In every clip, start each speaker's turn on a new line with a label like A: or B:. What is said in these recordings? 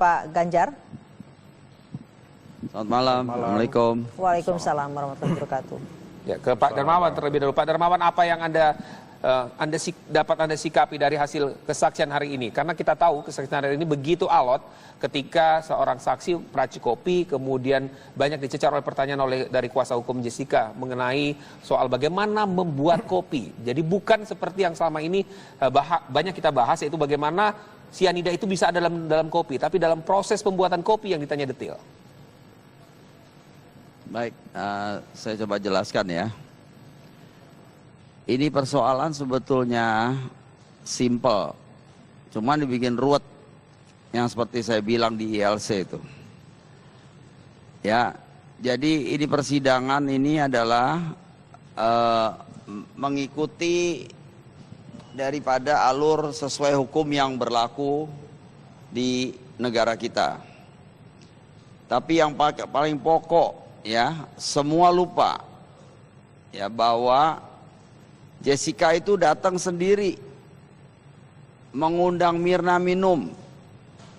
A: Pak Ganjar.
B: Selamat malam. Assalamualaikum.
A: Waalaikumsalam warahmatullahi wabarakatuh.
C: Ya, ke Pak Darmawan terlebih dahulu. Pak Darmawan, apa yang dapat Anda sikapi dari hasil kesaksian hari ini? Karena kita tahu kesaksian hari ini begitu alot ketika seorang saksi peracik kopi kemudian banyak dicecar oleh pertanyaan dari kuasa hukum Jessica mengenai soal bagaimana membuat kopi. Jadi bukan seperti yang selama ini banyak kita bahas, yaitu bagaimana sianida itu bisa ada dalam kopi, tapi dalam proses pembuatan kopi yang ditanya detail.
B: Baik, saya coba jelaskan ya. Ini persoalan sebetulnya simple, cuman dibikin ruwet yang seperti saya bilang di ILC itu. Ya, jadi ini persidangan ini adalah mengikuti daripada alur sesuai hukum yang berlaku di negara kita. Tapi yang paling pokok ya, semua lupa ya bahwa Jessica itu datang sendiri mengundang Mirna minum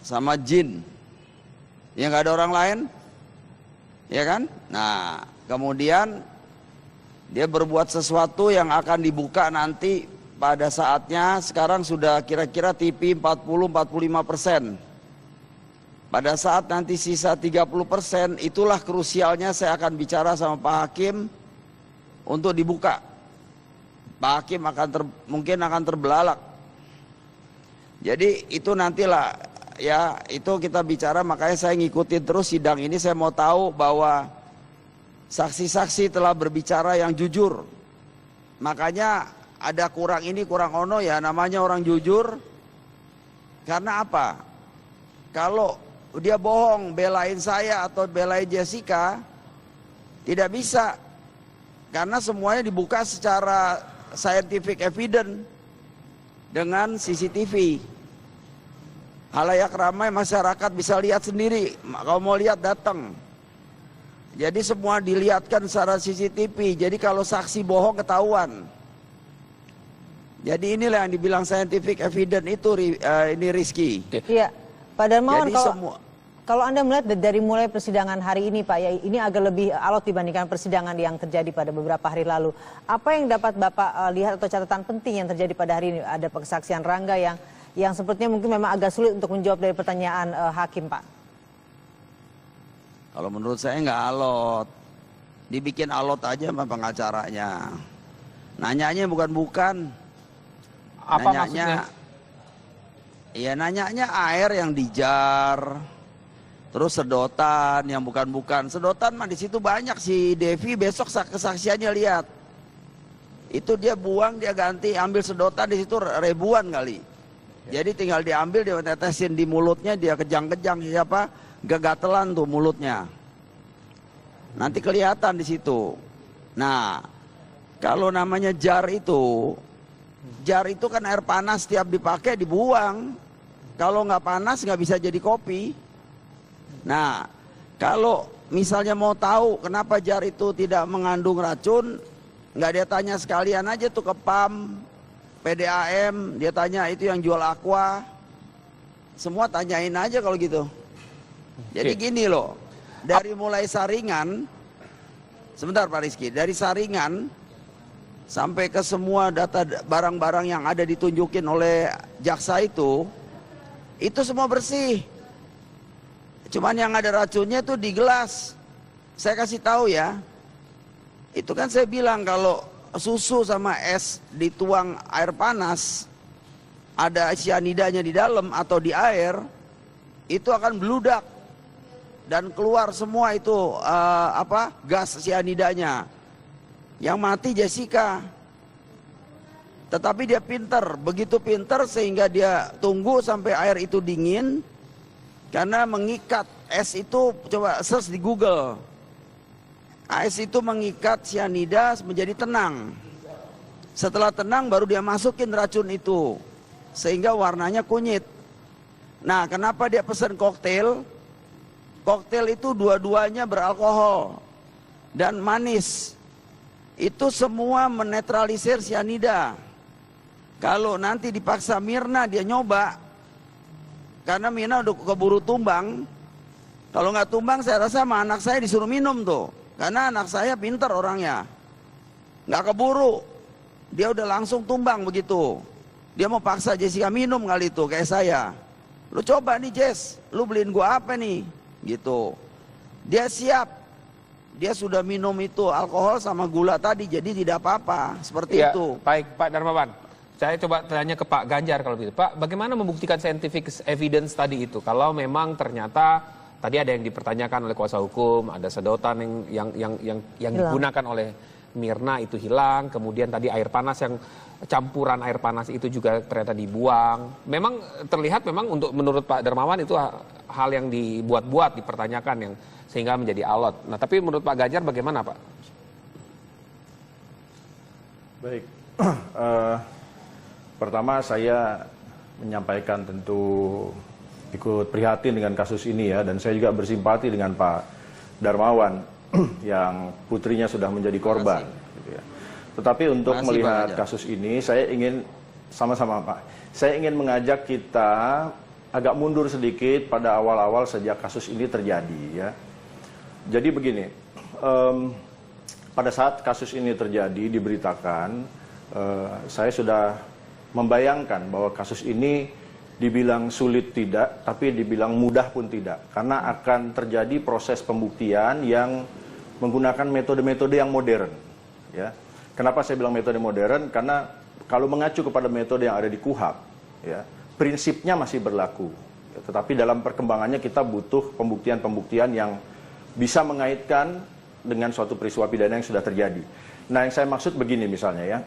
B: sama Jin, ya nggak ada orang lain, ya kan? Nah, kemudian dia berbuat sesuatu yang akan dibuka nanti pada saatnya. Sekarang sudah kira-kira TV 40-45%. Pada saat nanti sisa 30%, itulah krusialnya saya akan bicara sama Pak Hakim untuk dibuka. Pak Hakim mungkin akan terbelalak. Jadi itu nantilah ya, itu kita bicara, makanya saya ngikutin terus sidang ini. Saya mau tahu bahwa saksi-saksi telah berbicara yang jujur. Makanya ada kurang ini kurang ono ya, namanya orang jujur. Karena apa? Kalau dia bohong belain saya atau belain Jessica, tidak bisa. Karena semuanya dibuka secara scientific evidence dengan CCTV. Halayak ramai, masyarakat bisa lihat sendiri. Kalau mau lihat datang. Jadi semua dilihatkan secara CCTV. Jadi kalau saksi bohong ketahuan. Jadi inilah yang dibilang scientific evidence itu ini Rizky.
A: Iya, Pak Darmawan,
B: jadi
A: kalau Anda melihat dari mulai persidangan hari ini Pak, ya ini agak lebih alot dibandingkan persidangan yang terjadi pada beberapa hari lalu. Apa yang dapat Bapak lihat atau catatan penting yang terjadi pada hari ini? Ada kesaksian Rangga yang sepertinya mungkin memang agak sulit untuk menjawab dari pertanyaan hakim, Pak.
B: Kalau menurut saya nggak alot. Dibikin alot aja sama pengacaranya. Nanyanya bukan-bukan.
C: Apa
B: nanyanya, maksudnya? Iya, nanyanya air yang dijar. Terus sedotan yang bukan-bukan. Sedotan mah di situ banyak, si Devi besok kesaksiannya lihat. Itu dia buang, dia ganti, ambil sedotan di situ ribuan kali. Jadi tinggal diambil, dia tetesin di mulutnya, dia kejang-kejang, siapa gegatelan tuh mulutnya. Nanti kelihatan di situ. Nah, kalau namanya jar itu kan air panas, setiap dipakai dibuang. Kalau nggak panas nggak bisa jadi kopi. Nah, kalau misalnya mau tahu kenapa jar itu tidak mengandung racun, nggak dia tanya sekalian aja tuh ke PAM, PDAM, dia tanya itu yang jual aqua, semua tanyain aja kalau gitu. Jadi gini loh, dari mulai saringan, sebentar Pak Rizky, dari saringan sampai ke semua data barang-barang yang ada ditunjukin oleh jaksa itu semua bersih. Cuman yang ada racunnya tuh di gelas. Saya kasih tahu ya, itu kan saya bilang kalau susu sama es dituang air panas, ada cyanidanya di dalam atau di air, itu akan bludak dan keluar semua itu gas cyanidanya. Yang mati Jessica. Tetapi dia pinter, begitu pinter sehingga dia tunggu sampai air itu dingin. Karena mengikat es itu, coba search di Google. Es itu mengikat cyanida menjadi tenang. Setelah tenang baru dia masukin racun itu. Sehingga warnanya kunyit. Nah, kenapa dia pesan koktail? Koktail itu dua-duanya beralkohol dan manis. Itu semua menetralisir cyanida. Kalau nanti dipaksa Mirna dia nyoba, karena Mina udah keburu tumbang. Kalau nggak tumbang saya rasa sama anak saya disuruh minum tuh. Karena anak saya pinter orangnya. Nggak keburu. Dia udah langsung tumbang begitu. Dia mau paksa Jessica minum kali itu kayak saya. Lu coba nih Jess, lu beliin gua apa nih? Gitu. Dia siap. Dia sudah minum itu alkohol sama gula tadi, jadi tidak apa-apa. Seperti
C: Ya,
B: itu.
C: baik Pak Darmawan. Saya coba tanya ke Pak Ganjar kalau begitu. Pak, bagaimana membuktikan scientific evidence tadi itu? Kalau memang ternyata tadi ada yang dipertanyakan oleh kuasa hukum, ada sedotan yang digunakan oleh Mirna itu hilang, kemudian tadi air panas yang campuran air panas itu juga ternyata dibuang. Memang terlihat memang menurut Pak Darmawan itu hal yang dibuat-buat, dipertanyakan yang sehingga menjadi alot. Nah, tapi menurut Pak Ganjar bagaimana, Pak?
D: Baik. Pertama saya menyampaikan tentu ikut prihatin dengan kasus ini ya, dan saya juga bersimpati dengan Pak Darmawan yang putrinya sudah menjadi korban. Gitu ya. Tetapi untuk melihat kasus ini, saya ingin sama-sama Pak, saya ingin mengajak kita agak mundur sedikit pada awal-awal sejak kasus ini terjadi ya. Jadi begini, pada saat kasus ini terjadi diberitakan, saya sudah membayangkan bahwa kasus ini dibilang sulit tidak, tapi dibilang mudah pun tidak. Karena akan terjadi proses pembuktian yang menggunakan metode-metode yang modern. Ya. Kenapa saya bilang metode modern? Karena kalau mengacu kepada metode yang ada di KUHP, ya, prinsipnya masih berlaku. Ya, tetapi dalam perkembangannya kita butuh pembuktian-pembuktian yang bisa mengaitkan dengan suatu peristiwa pidana yang sudah terjadi. Nah, yang saya maksud begini misalnya ya.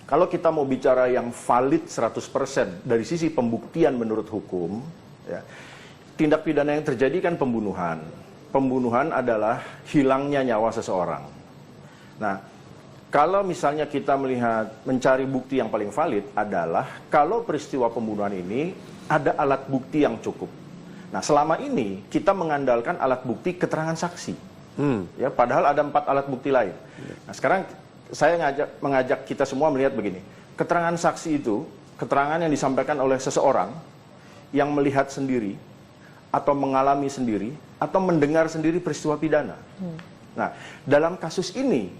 D: Kalau kita mau bicara yang valid 100% dari sisi pembuktian menurut hukum, ya, tindak pidana yang terjadi kan pembunuhan. Pembunuhan adalah hilangnya nyawa seseorang. Nah, kalau misalnya kita mencari bukti yang paling valid adalah kalau peristiwa pembunuhan ini ada alat bukti yang cukup. Nah, selama ini kita mengandalkan alat bukti keterangan saksi. Ya, padahal ada 4 alat bukti lain. Nah, sekarang saya mengajak kita semua melihat begini. Keterangan saksi itu, keterangan yang disampaikan oleh seseorang yang melihat sendiri, atau mengalami sendiri, atau mendengar sendiri peristiwa pidana. Nah, dalam kasus ini,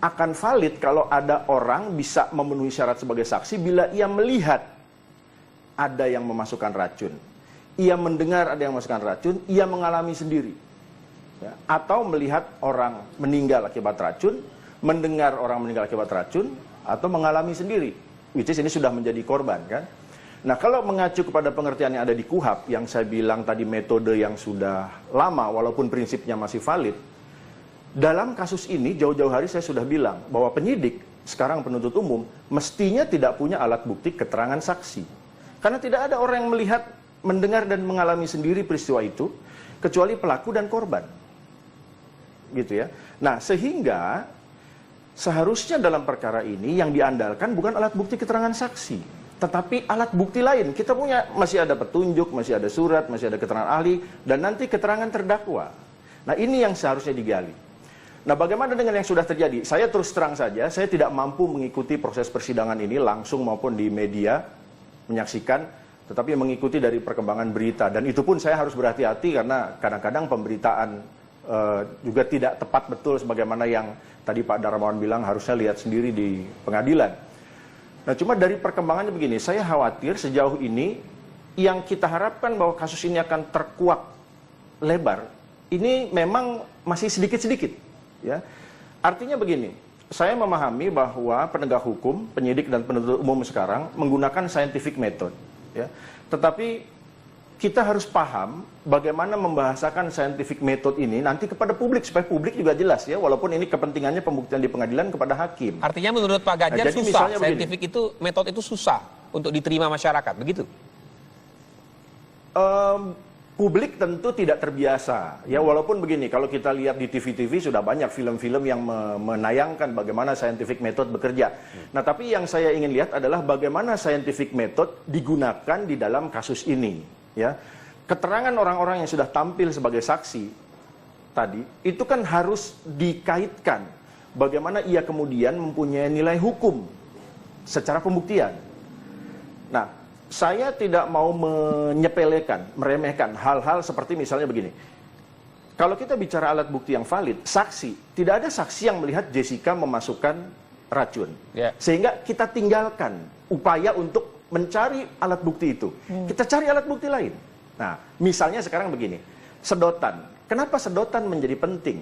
D: akan valid kalau ada orang bisa memenuhi syarat sebagai saksi bila ia melihat ada yang memasukkan racun. Ia mendengar ada yang memasukkan racun, ia mengalami sendiri. Ya, atau melihat orang meninggal akibat racun, mendengar orang meninggal akibat racun, atau mengalami sendiri, which is ini sudah menjadi korban kan. Nah, kalau mengacu kepada pengertian yang ada di KUHP, yang saya bilang tadi metode yang sudah lama walaupun prinsipnya masih valid, dalam kasus ini jauh-jauh hari saya sudah bilang bahwa penyidik, sekarang penuntut umum, mestinya tidak punya alat bukti keterangan saksi. Karena tidak ada orang yang melihat, mendengar dan mengalami sendiri peristiwa itu, kecuali pelaku dan korban. Gitu ya. Nah, sehingga seharusnya dalam perkara ini yang diandalkan bukan alat bukti keterangan saksi, tetapi alat bukti lain. Kita punya, masih ada petunjuk, masih ada surat, masih ada keterangan ahli, dan nanti keterangan terdakwa. Nah, ini yang seharusnya digali. Nah, bagaimana dengan yang sudah terjadi? Saya terus terang saja, saya tidak mampu mengikuti proses persidangan ini langsung maupun di media, menyaksikan, tetapi mengikuti dari perkembangan berita. Dan itu pun saya harus berhati-hati karena kadang-kadang pemberitaan juga tidak tepat betul sebagaimana yang tadi Pak Darmawan bilang harusnya lihat sendiri di pengadilan. Nah, cuma dari perkembangannya begini, saya khawatir sejauh ini yang kita harapkan bahwa kasus ini akan terkuak lebar, ini memang masih sedikit-sedikit. Ya. Artinya begini, saya memahami bahwa penegak hukum, penyidik dan penuntut umum sekarang menggunakan scientific method. Ya. Tetapi kita harus paham bagaimana membahasakan scientific method ini nanti kepada publik, supaya publik juga jelas ya, walaupun ini kepentingannya pembuktian di pengadilan kepada hakim.
C: Artinya menurut Pak Ganjar susah, scientific itu, metode itu susah untuk diterima masyarakat, begitu?
D: Publik tentu tidak terbiasa ya, walaupun begini, kalau kita lihat di TV-TV sudah banyak film-film yang menayangkan bagaimana scientific method bekerja. Nah, tapi yang saya ingin lihat adalah bagaimana scientific method digunakan di dalam kasus ini. Ya, keterangan orang-orang yang sudah tampil sebagai saksi tadi itu kan harus dikaitkan bagaimana ia kemudian mempunyai nilai hukum secara pembuktian. Nah, saya tidak mau menyepelekan, meremehkan hal-hal seperti misalnya begini. Kalau kita bicara alat bukti yang valid, saksi, tidak ada saksi yang melihat Jessica memasukkan racun. Sehingga kita tinggalkan upaya untuk mencari alat bukti itu. Kita cari alat bukti lain. Nah, misalnya sekarang begini, sedotan. Kenapa sedotan menjadi penting?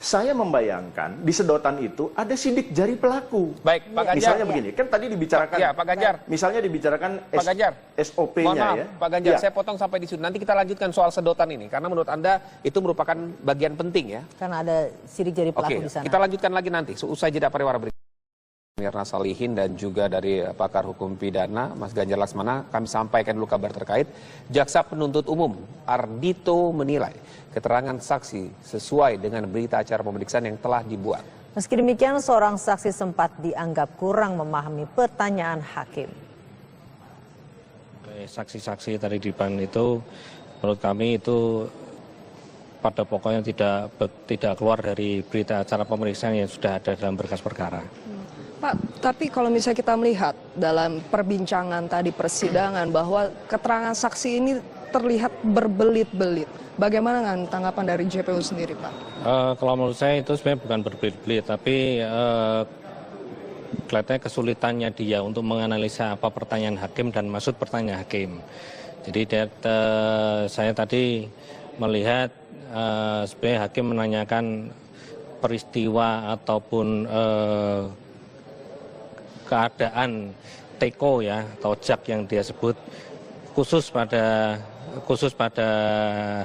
D: Saya membayangkan di sedotan itu ada sidik jari pelaku.
C: Baik, Pak Ganjar.
D: Misalnya begini, kan tadi dibicarakan.
C: Ya, Pak Ganjar.
D: Misalnya dibicarakan
C: Pak Ganjar.
D: SOP-nya ya.
C: Pak Ganjar, saya potong sampai di situ. Nanti kita lanjutkan soal sedotan ini, karena menurut Anda itu merupakan bagian penting ya.
A: Karena ada sidik jari pelaku di sana.
C: Kita lanjutkan lagi nanti, usai jeda pariwara berikut. Mirna Salihin dan juga dari pakar hukum pidana Mas Ganjar Laksmana, kami sampaikan dulu kabar terkait. Jaksa penuntut umum Ardhito menilai keterangan saksi sesuai dengan berita acara pemeriksaan yang telah dibuat.
A: Meski demikian, seorang saksi sempat dianggap kurang memahami pertanyaan hakim.
E: Saksi-saksi tadi di depan itu menurut kami itu pada pokoknya tidak keluar dari berita acara pemeriksaan yang sudah ada dalam berkas perkara.
F: Pak, tapi kalau misalnya kita melihat dalam perbincangan tadi persidangan bahwa keterangan saksi ini terlihat berbelit-belit. Bagaimana dengan tanggapan dari JPU sendiri, Pak?
E: Kalau menurut saya itu sebenarnya bukan berbelit-belit, tapi kelihatannya kesulitannya dia untuk menganalisa apa pertanyaan hakim dan maksud pertanyaan hakim. Jadi saya tadi melihat sebenarnya hakim menanyakan peristiwa ataupun keadaan teko ya atau jak yang dia sebut khusus pada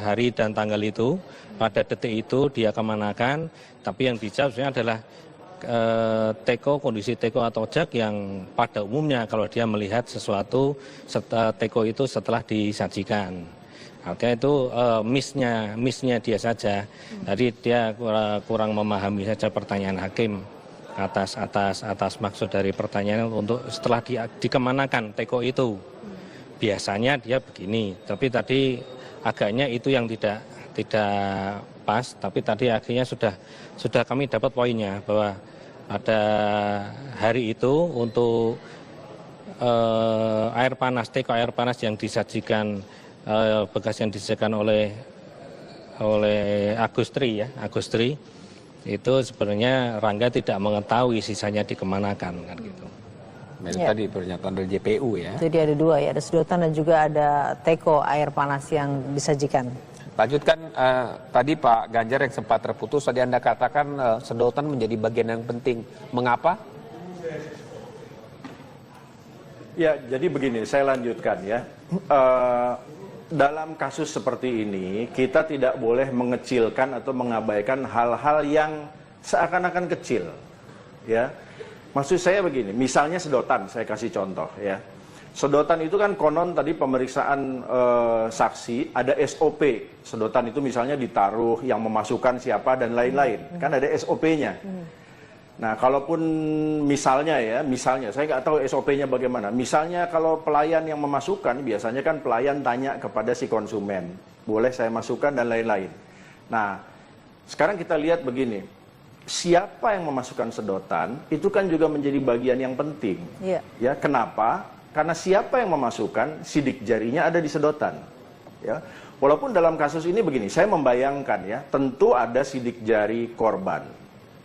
E: hari dan tanggal itu, pada detik itu dia kemanakan, tapi yang dijawab sebenarnya adalah kondisi teko atau jak yang pada umumnya kalau dia melihat sesuatu teko itu setelah disajikan. Artinya itu missnya dia saja. Jadi dia kurang memahami saja pertanyaan hakim atas maksud dari pertanyaan untuk setelah dikemanakan teko itu. Biasanya dia begini, tapi tadi agaknya itu yang tidak pas, tapi tadi akhirnya sudah kami dapat poinnya bahwa pada hari itu untuk teko air panas yang disajikan bekas yang disajikan oleh Agustri itu sebenarnya Rangga tidak mengetahui sisanya dikemanakan kan gitu.
C: Ya. Tadi pernyataan dari JPU ya.
A: Jadi ada dua ya, ada sedotan dan juga ada teko air panas yang disajikan.
C: Lanjutkan tadi Pak Ganjar yang sempat terputus, tadi Anda katakan sedotan menjadi bagian yang penting. Mengapa?
D: Ya, jadi begini, saya lanjutkan ya. Dalam kasus seperti ini, kita tidak boleh mengecilkan atau mengabaikan hal-hal yang seakan-akan kecil. Ya, maksud saya begini, misalnya sedotan, saya kasih contoh ya. Sedotan itu kan konon tadi pemeriksaan saksi ada SOP. Sedotan itu misalnya ditaruh, yang memasukkan siapa dan lain-lain. Kan ada SOP-nya. Nah, kalaupun misalnya saya nggak tahu SOP-nya bagaimana. Misalnya kalau pelayan yang memasukkan, biasanya kan pelayan tanya kepada si konsumen, boleh saya masukkan dan lain-lain. Nah, sekarang kita lihat begini, siapa yang memasukkan sedotan, itu kan juga menjadi bagian yang penting.
A: Iya.
D: Ya, kenapa? Karena siapa yang memasukkan, sidik jarinya ada di sedotan. Ya, walaupun dalam kasus ini begini, saya membayangkan ya, tentu ada sidik jari korban.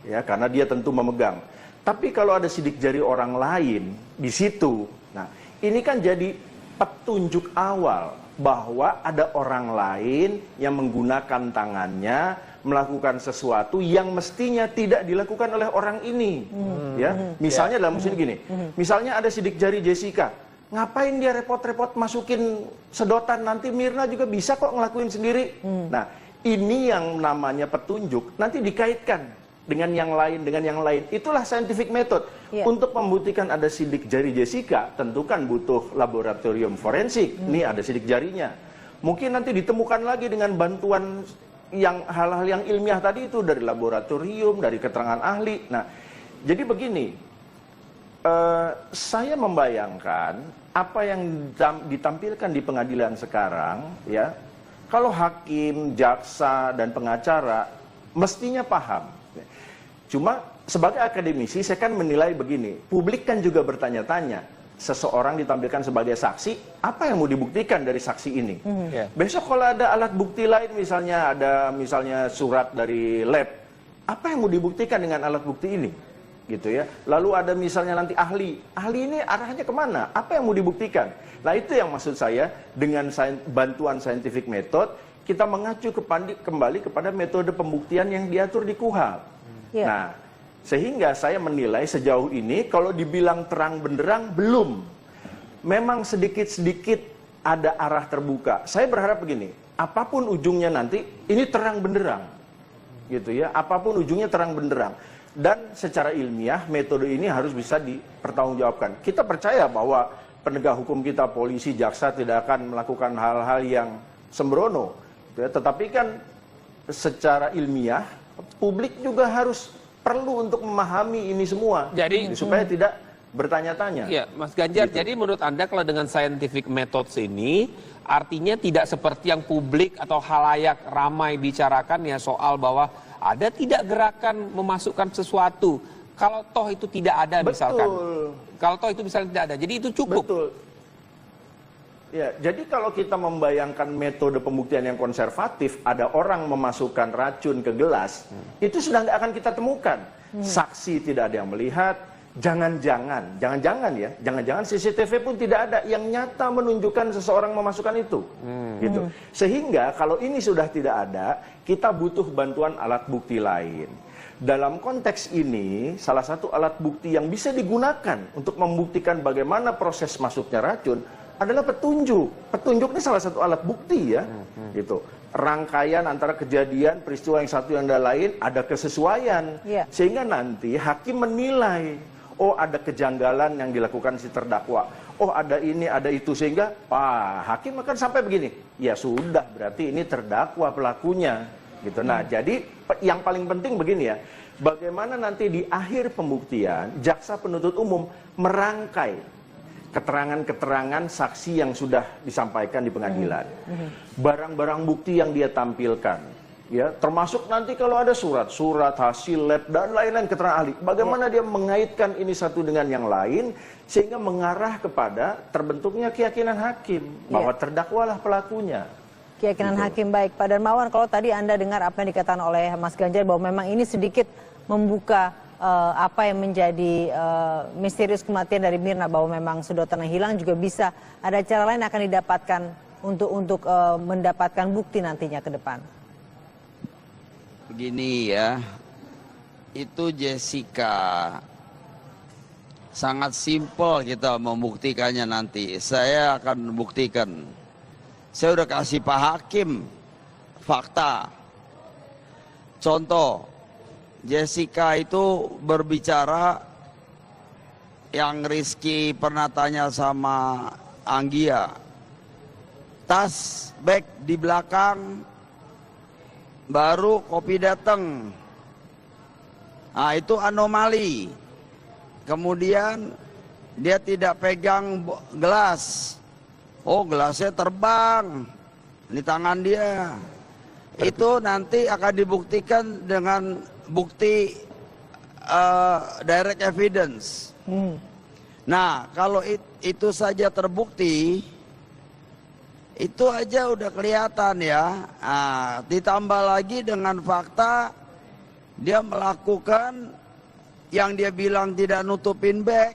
D: Ya, karena dia tentu memegang. Tapi kalau ada sidik jari orang lain di situ, nah ini kan jadi petunjuk awal bahwa ada orang lain yang menggunakan tangannya melakukan sesuatu yang mestinya tidak dilakukan oleh orang ini. Ya, misalnya dalam kasus ini gini, misalnya ada sidik jari Jessica, ngapain dia repot-repot masukin sedotan, nanti Mirna juga bisa kok ngelakuin sendiri. Nah, ini yang namanya petunjuk, nanti dikaitkan dengan yang lain. Itulah scientific method. Untuk membuktikan ada sidik jari Jessica, tentu kan butuh laboratorium forensik. Nih ada sidik jarinya. Mungkin nanti ditemukan lagi dengan bantuan yang hal-hal yang ilmiah tadi itu dari laboratorium, dari keterangan ahli. Nah, jadi begini, saya membayangkan apa yang ditampilkan di pengadilan sekarang, ya, kalau hakim, jaksa, dan pengacara mestinya paham. Cuma sebagai akademisi saya kan menilai begini, publik kan juga bertanya-tanya, seseorang ditampilkan sebagai saksi, apa yang mau dibuktikan dari saksi ini? Besok kalau ada alat bukti lain, misalnya surat dari lab, apa yang mau dibuktikan dengan alat bukti ini? Gitu ya. Lalu ada misalnya nanti ahli ini arahnya kemana? Apa yang mau dibuktikan? Nah itu yang maksud saya dengan bantuan scientific method kita mengacu kembali kepada metode pembuktian yang diatur di KUHP. Nah sehingga saya menilai sejauh ini kalau dibilang terang benderang belum. Memang sedikit-sedikit ada arah terbuka. Saya berharap begini, apapun ujungnya nanti ini terang benderang. Gitu ya. Apapun ujungnya terang benderang. Dan secara ilmiah metode ini harus bisa dipertanggungjawabkan. Kita percaya bahwa penegak hukum kita, polisi, jaksa tidak akan melakukan hal-hal yang sembrono. Tetapi kan secara ilmiah publik juga harus perlu untuk memahami ini semua. Jadi supaya tidak bertanya-tanya.
C: Ya, Mas Ganjar, gitu. Jadi menurut Anda kalau dengan scientific methods ini artinya tidak seperti yang publik atau halayak ramai bicarakan ya soal bahwa ada tidak gerakan memasukkan sesuatu. Kalau toh itu tidak ada misalkan. Kalau toh itu misalnya tidak ada. Jadi itu cukup.
D: Betul. Ya, jadi kalau kita membayangkan metode pembuktian yang konservatif, ada orang memasukkan racun ke gelas, itu sudah nggak akan kita temukan. Saksi tidak ada yang melihat, jangan-jangan CCTV pun tidak ada yang nyata menunjukkan seseorang memasukkan itu. Gitu. Sehingga kalau ini sudah tidak ada, kita butuh bantuan alat bukti lain. Dalam konteks ini, salah satu alat bukti yang bisa digunakan untuk membuktikan bagaimana proses masuknya racun adalah petunjuk. Petunjuk ini salah satu alat bukti ya. Gitu. Rangkaian antara kejadian, peristiwa yang satu yang lain, ada kesesuaian. Sehingga nanti hakim menilai, oh ada kejanggalan yang dilakukan si terdakwa. Oh ada ini, ada itu. Sehingga hakim akan sampai begini. Ya sudah, berarti ini terdakwa pelakunya. Gitu. Nah jadi yang paling penting begini ya. Bagaimana nanti di akhir pembuktian, jaksa penuntut umum merangkai keterangan-keterangan saksi yang sudah disampaikan di pengadilan. Barang-barang bukti yang dia tampilkan. Ya, termasuk nanti kalau ada surat hasil lab dan lain-lain keterangan ahli. Bagaimana dia mengaitkan ini satu dengan yang lain sehingga mengarah kepada terbentuknya keyakinan hakim bahwa terdakwalah pelakunya.
A: Keyakinan hakim, baik. Pak Darmawan, kalau tadi Anda dengar apa yang dikatakan oleh Mas Ganjar bahwa memang ini sedikit membuka apa yang menjadi misterius kematian dari Mirna, bahwa memang sedotan yang hilang juga bisa ada cara lain akan didapatkan untuk mendapatkan bukti nantinya ke depan.
B: Begini ya, itu Jessica sangat simpel kita membuktikannya nanti. Saya akan buktikan. Saya udah kasih Pak Hakim fakta. Contoh, Jessica itu berbicara yang Rizky pernah tanya sama Anggia. Tas, bag di belakang, baru kopi datang. Nah itu anomali. Kemudian dia tidak pegang gelas. Oh gelasnya terbang di tangan dia. Itu nanti akan dibuktikan dengan bukti direct evidence. Nah kalau itu saja terbukti, itu aja udah kelihatan ya. Nah, ditambah lagi dengan fakta dia melakukan yang dia bilang tidak nutupin bag,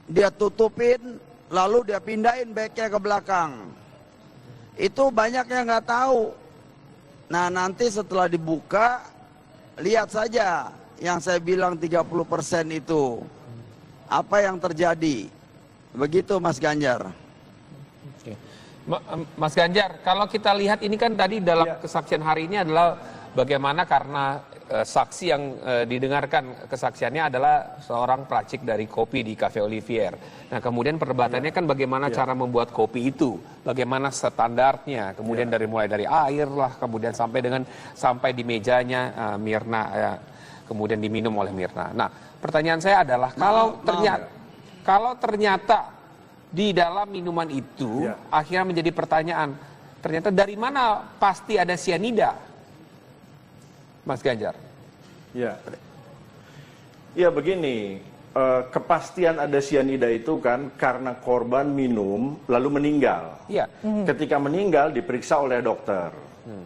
B: dia tutupin, lalu dia pindahin bagnya ke belakang. Itu banyak yang nggak tahu. Nah nanti setelah dibuka, lihat saja yang saya bilang 30% itu. Apa yang terjadi. Begitu Mas Ganjar.
C: Mas Ganjar, kalau kita lihat ini kan tadi dalam kesaksian hari ini adalah bagaimana karena saksi yang didengarkan kesaksiannya adalah seorang peracik dari kopi di Cafe Olivier. Nah kemudian perdebatannya kan bagaimana cara membuat kopi itu, bagaimana standarnya, kemudian mulai dari air lah, kemudian sampai di mejanya Mirna, kemudian diminum oleh Mirna. Nah pertanyaan saya adalah kalau ternyata di dalam minuman itu akhirnya menjadi pertanyaan, ternyata dari mana pasti ada sianida, Mas Ganjar?
D: Ya begini, kepastian ada sianida itu kan karena korban minum lalu meninggal.
C: Iya.
D: Ketika meninggal diperiksa oleh dokter.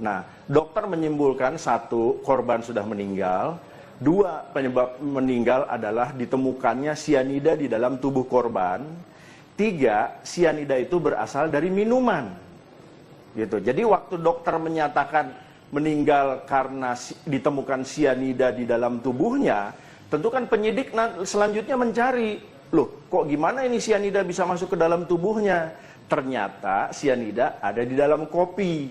D: Nah, dokter menyimpulkan satu, korban sudah meninggal. Dua, penyebab meninggal adalah ditemukannya sianida di dalam tubuh korban. Tiga, sianida itu berasal dari minuman. Gitu. Jadi waktu dokter menyatakan meninggal karena ditemukan sianida di dalam tubuhnya, tentu kan penyidik selanjutnya mencari, loh kok gimana ini sianida bisa masuk ke dalam tubuhnya? Ternyata sianida ada di dalam kopi.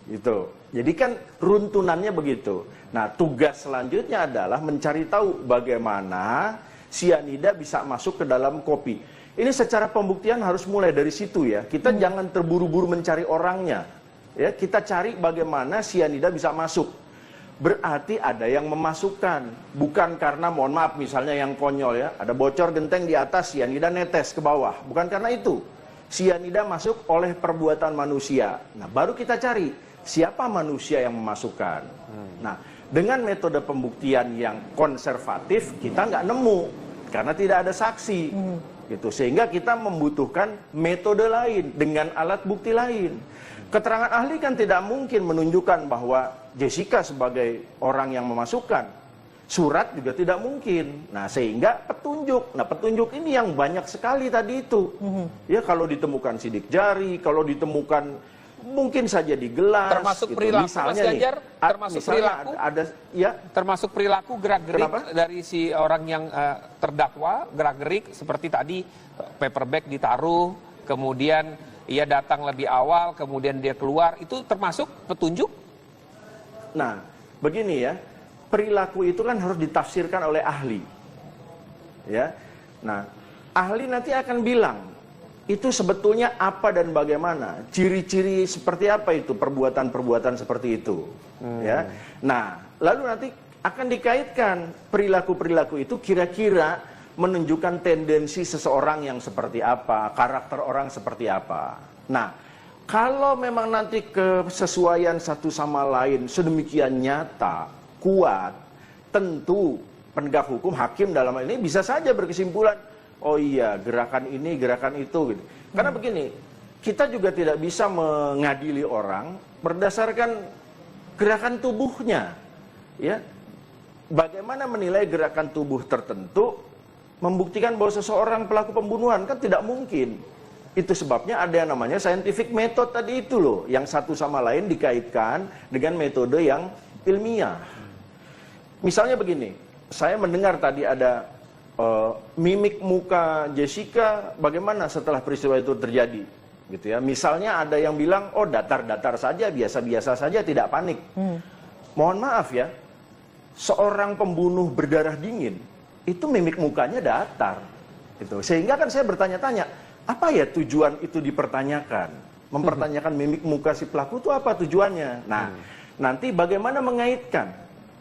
D: Gitu. Jadi kan runtunannya begitu. Nah, tugas selanjutnya adalah mencari tahu bagaimana sianida bisa masuk ke dalam kopi. Ini secara pembuktian harus mulai dari situ ya. Kita jangan terburu-buru mencari orangnya. Ya, kita cari bagaimana sianida bisa masuk. Berarti ada yang memasukkan. Bukan karena, mohon maaf misalnya yang konyol ya, ada bocor genteng di atas, sianida netes ke bawah. Bukan karena itu. Sianida masuk oleh perbuatan manusia. Nah, baru kita cari siapa manusia yang memasukkan. Nah, dengan metode pembuktian yang konservatif, kita nggak nemu. Karena tidak ada saksi. Gitu. Sehingga kita membutuhkan metode lain, dengan alat bukti lain. Keterangan ahli kan tidak mungkin menunjukkan bahwa Jessica sebagai orang yang memasukkan. Surat juga tidak mungkin. Nah, sehingga petunjuk. Nah, petunjuk ini yang banyak sekali tadi itu. Ya, kalau ditemukan sidik jari, kalau ditemukan mungkin saja di gelas.
C: Termasuk
D: gitu.
C: perilaku,
D: misalnya
C: Mas Ganjar,
D: nih,
C: termasuk perilaku.
D: Ada, ya.
C: Termasuk perilaku gerak-gerik
D: Kenapa?
C: dari si orang yang terdakwa, gerak-gerik seperti tadi paper bag ditaruh, kemudian ia datang lebih awal, kemudian dia keluar, itu termasuk petunjuk?
D: Nah, begini ya, perilaku itu kan harus ditafsirkan oleh ahli. Ya. Nah, ahli nanti akan bilang itu sebetulnya apa dan bagaimana, ciri-ciri seperti apa itu, perbuatan-perbuatan seperti itu. Ya. Nah, lalu nanti akan dikaitkan perilaku-perilaku itu kira-kira menunjukkan tendensi seseorang yang seperti apa, karakter orang seperti apa. Nah, kalau memang nanti kesesuaian satu sama lain sedemikian nyata, kuat, tentu penegak hukum, hakim dalam hal ini bisa saja berkesimpulan, oh iya, gerakan ini, gerakan itu. Gitu. Karena begini, kita juga tidak bisa mengadili orang berdasarkan gerakan tubuhnya. Ya, bagaimana menilai gerakan tubuh tertentu membuktikan bahwa seseorang pelaku pembunuhan, kan tidak mungkin. Itu sebabnya ada yang namanya scientific method tadi itu loh, yang satu sama lain dikaitkan dengan metode yang ilmiah. Misalnya begini, saya mendengar tadi ada mimik muka Jessica bagaimana setelah peristiwa itu terjadi, gitu ya. Misalnya ada yang bilang, oh datar-datar saja, biasa-biasa saja, tidak panik. Mohon maaf ya, seorang pembunuh berdarah dingin itu mimik mukanya datar, gitu. Sehingga kan saya bertanya-tanya, apa ya tujuan itu dipertanyakan? Mempertanyakan mimik muka si pelaku itu apa tujuannya? Nah, nanti bagaimana mengaitkan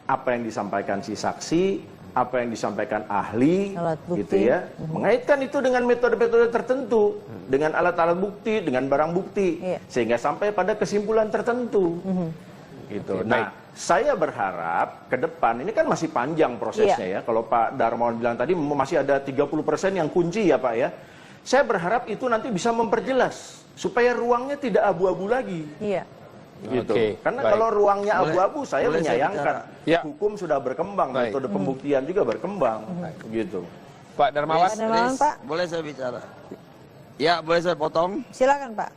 D: apa yang disampaikan si saksi, apa yang disampaikan ahli, gitu ya, mengaitkan itu dengan metode-metode tertentu, dengan alat-alat bukti, dengan barang bukti, sehingga sampai pada kesimpulan tertentu, gitu. Nah, saya berharap ke depan ini kan masih panjang prosesnya ya. Kalau Pak Darmawan bilang tadi masih ada 30% yang kunci ya Pak ya. Saya berharap itu nanti bisa memperjelas supaya ruangnya tidak abu-abu lagi.
A: Iya.
D: Gitu.
C: baik.
D: Karena kalau ruangnya abu-abu, saya menyayangkan.
C: Ya.
D: Hukum sudah berkembang,
C: Baik.
D: metode pembuktian juga berkembang, gitu.
C: Pak Darmawan?
A: Pak Darmawan, Pak.
B: Boleh saya bicara? Ya, boleh saya potong?
A: Silakan, Pak.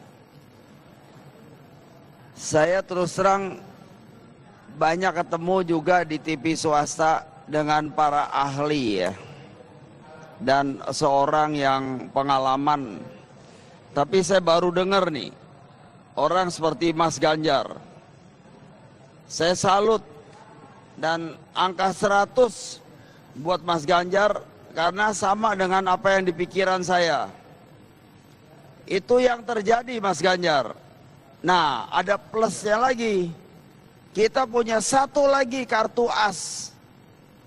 B: Saya terus terang banyak ketemu juga di TV swasta dengan para ahli ya. Dan seorang yang pengalaman. Tapi saya baru dengar nih, orang seperti Mas Ganjar. Saya salut dan angka 100 buat Mas Ganjar karena sama dengan apa yang di pikiran saya. Itu yang terjadi Mas Ganjar. Nah, ada plusnya lagi. Kita punya satu lagi kartu as.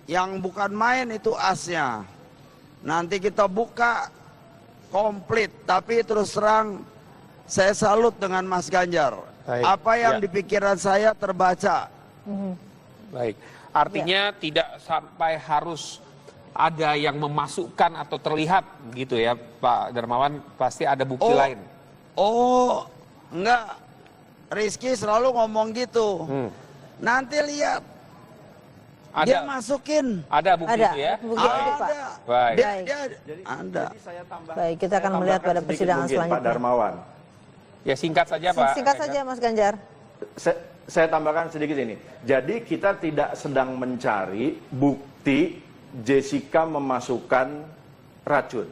B: Yang bukan main itu asnya. Nanti kita buka komplit, tapi terus terang saya salut dengan Mas Ganjar.
C: Baik.
B: Apa yang
C: Ya.
B: di pikiran saya terbaca.
C: Baik, artinya tidak sampai harus ada yang memasukkan atau terlihat gitu ya Pak Darmawan, pasti ada bukti lain.
B: Oh, enggak. Rizky selalu ngomong gitu. Nanti lihat. Dia masukin.
C: Ada bukti itu ya?
A: Bukti itu, Pak.
C: Baik.
B: Ada.
D: Jadi saya
A: Baik, kita akan melihat pada
D: sedikit
A: persidangan
D: mungkin, Pak
A: selanjutnya.
D: Darmawan.
C: Ya singkat saja Pak.
A: Singkat saja Mas Ganjar.
D: Saya tambahkan sedikit ini. Jadi kita tidak sedang mencari bukti Jessica memasukkan racun,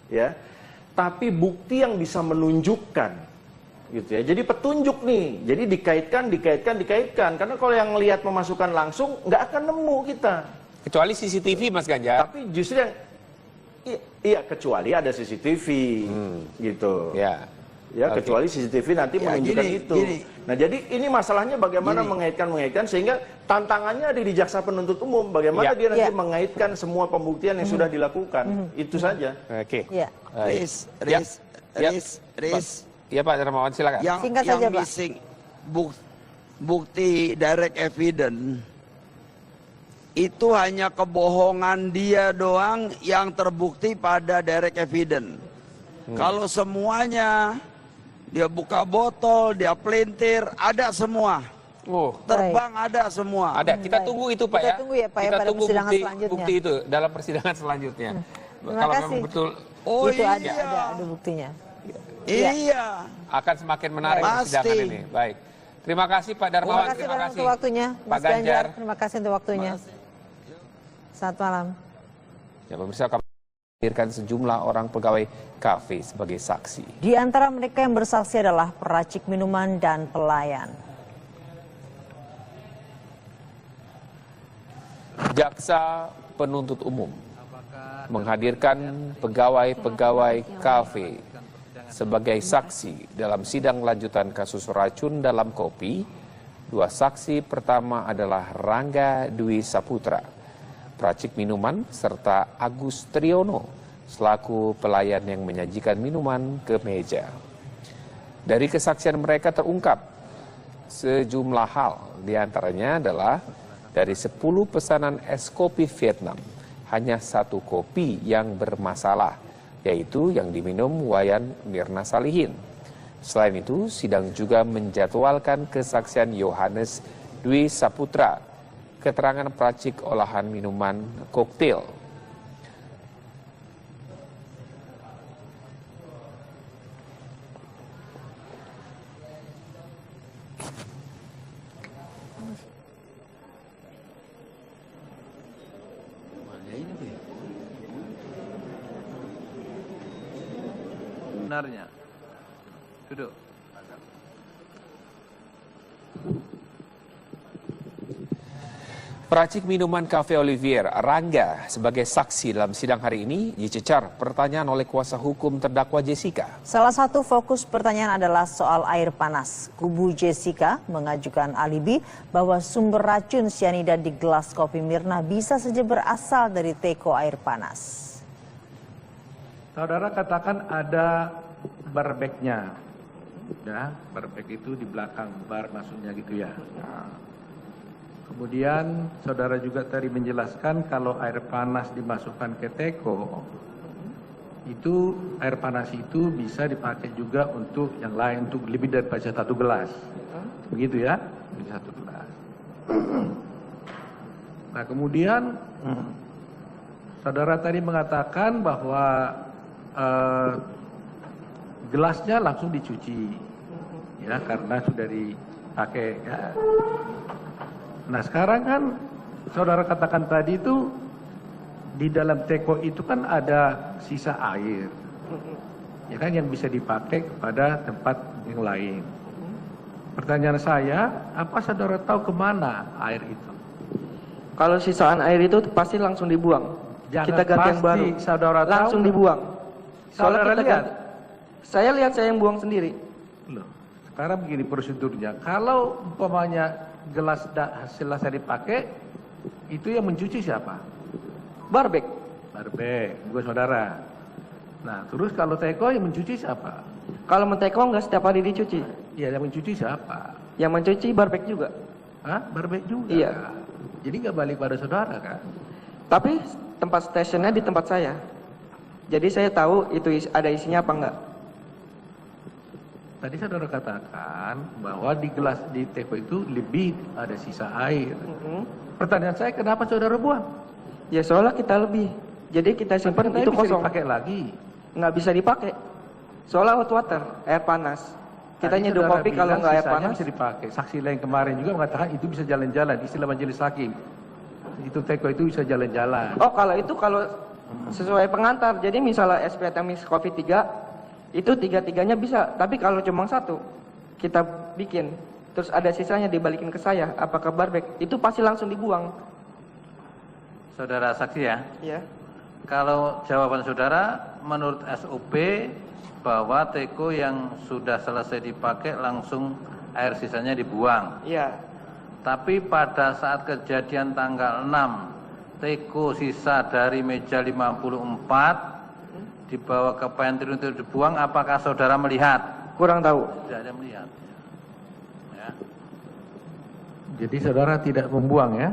D: ya. Tapi bukti yang bisa menunjukkan, gitu ya. Jadi petunjuk nih. Jadi dikaitkan. Karena kalau yang lihat memasukkan langsung, nggak akan nemu kita.
C: Kecuali CCTV Mas Ganjar.
D: Tapi justru yang iya kecuali ada CCTV, gitu. Ya, kecuali CCTV nanti menunjukkan itu. Nah, jadi ini masalahnya bagaimana mengaitkan sehingga tantangannya ada di jaksa penuntut umum. Bagaimana dia nanti mengaitkan semua pembuktian yang sudah dilakukan. Itu saja.
C: Oke.
A: Ya.
B: Riz.
C: Ya Pak Darmawan silakan.
A: Singkat saja, Pak.
B: Missing bukti direct evidence itu hanya kebohongan dia doang yang terbukti pada direct evidence. Kalau semuanya dia buka botol, dia pelintir, ada semua. Terbang ada semua.
C: Ada. Kita tunggu itu Pak
A: Kita
C: ya.
A: tunggu ya Pak ya
C: Kita
A: pada
C: tunggu
A: persidangan selanjutnya.
C: bukti itu dalam persidangan selanjutnya.
A: Terima
C: Kalau
A: kasih.
C: memang betul
A: Itu ada buktinya.
B: Iya.
C: akan semakin menarik persidangan ini. Baik. Terima kasih Pak Darmawan.
A: Terima kasih untuk waktunya.
C: Pak
A: Mas Ganjar,
C: Ganjar.
A: terima kasih untuk waktunya. Selamat malam.
C: Ya pemirsa, kami hadirkan sejumlah orang pegawai kafe sebagai saksi.
A: Di antara mereka yang bersaksi adalah peracik minuman dan pelayan.
C: Jaksa penuntut umum menghadirkan pegawai-pegawai kafe sebagai saksi dalam sidang lanjutan kasus racun dalam kopi. Dua saksi pertama adalah Rangga Dwi Saputra, peracik minuman, serta Agus Triono, selaku pelayan yang menyajikan minuman ke meja. Dari kesaksian mereka terungkap sejumlah hal, diantaranya adalah dari 10 pesanan es kopi Vietnam, hanya 1 kopi yang bermasalah, yaitu yang diminum Wayan Mirna Salihin. Selain itu, sidang juga menjadwalkan kesaksian Yohanes Dwi Saputra, keterangan peracik olahan minuman koktail.
G: Sebenarnya duduk.
C: Peracik minuman Cafe Olivier, Rangga, sebagai saksi dalam sidang hari ini dicecar pertanyaan oleh kuasa hukum terdakwa Jessica.
A: Salah satu fokus pertanyaan adalah soal air panas. Kubu Jessica mengajukan alibi bahwa sumber racun sianida di gelas kopi Mirna bisa saja berasal dari teko air panas.
G: Saudara katakan ada barbeknya, ya, barbek itu di belakang bar maksudnya gitu ya. Nah, kemudian saudara juga tadi menjelaskan kalau air panas dimasukkan ke teko, itu air panas itu bisa dipakai juga untuk yang lain, untuk lebih daripada 1 gelas, begitu ya, lebih 1 gelas. Nah kemudian saudara tadi mengatakan bahwa gelasnya langsung dicuci, ya, karena sudah dipakai. Ya. Nah sekarang kan saudara katakan tadi itu di dalam teko itu kan ada sisa air, ya kan, yang bisa dipakai kepada tempat yang lain. Pertanyaan saya, apa saudara tahu kemana air itu?
H: Kalau sisaan air itu pasti langsung dibuang.
G: Jangan
H: kita ganti yang baru.
G: Saudara
H: langsung
G: tahu,
H: dibuang.
G: Saudara lihat?
H: Saya lihat, saya yang buang sendiri.
G: Loh, sekarang begini prosedurnya. Kalau umpamanya gelas selesai dipakai, itu yang mencuci siapa?
H: Barbek.
G: Barbek, gue saudara. Nah, terus kalau teko yang mencuci siapa?
H: Kalau menteko nggak setiap hari dicuci.
G: Ya, yang mencuci siapa?
H: Yang mencuci barbek juga.
G: Hah? Barbek juga?
H: Iya.
G: Jadi nggak balik pada saudara kan?
H: Tapi tempat stationnya di tempat saya. Jadi saya tahu itu ada isinya apa enggak.
G: Tadi saudara katakan bahwa di gelas di teko itu lebih ada sisa air. Pertanyaan saya, kenapa saudara buang?
H: Ya soalnya kita lebih. Jadi kita simpan
G: Tapi
H: itu
G: bisa
H: kosong.
G: dipakai lagi.
H: Nggak bisa dipakai. Soalnya hot water, air panas. Kita
G: Tadi
H: nyeduh
G: saudara
H: kopi kalau
G: bilang
H: nggak air
G: sisanya
H: panas.
G: bisa dipakai. Saksi lain kemarin juga mengatakan itu bisa jalan-jalan. Istilah majelis hakim. Itu teko itu bisa jalan-jalan.
H: Oh kalau itu kalau sesuai pengantar. Jadi misalnya SPT mix kopi 3, itu 3-3-nya bisa. Tapi kalau cuma 1, kita bikin. Terus ada sisanya dibalikin ke saya. Apakah barbek? Itu pasti langsung dibuang.
I: Saudara saksi ya.
H: Iya.
I: Kalau jawaban saudara menurut SOP bahwa teko yang sudah selesai dipakai langsung air sisanya dibuang.
H: Iya.
I: Tapi pada saat kejadian tanggal 6, teko sisa dari meja 54 dibawa ke pantry untuk dibuang, apakah saudara melihat?
H: Kurang tahu.
I: Tidak ada melihat. Ya.
G: Jadi saudara tidak membuang ya?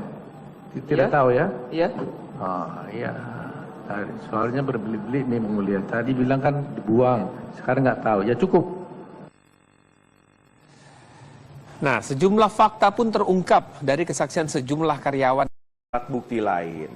G: Tidak
H: Iya.
G: tahu ya?
H: Iya.
G: Oh iya. Soalnya berbelit-belit nih mulia. Tadi bilang kan dibuang, sekarang nggak tahu. Ya cukup.
C: Nah, sejumlah fakta pun terungkap dari kesaksian sejumlah karyawan.
D: Alat bukti lain.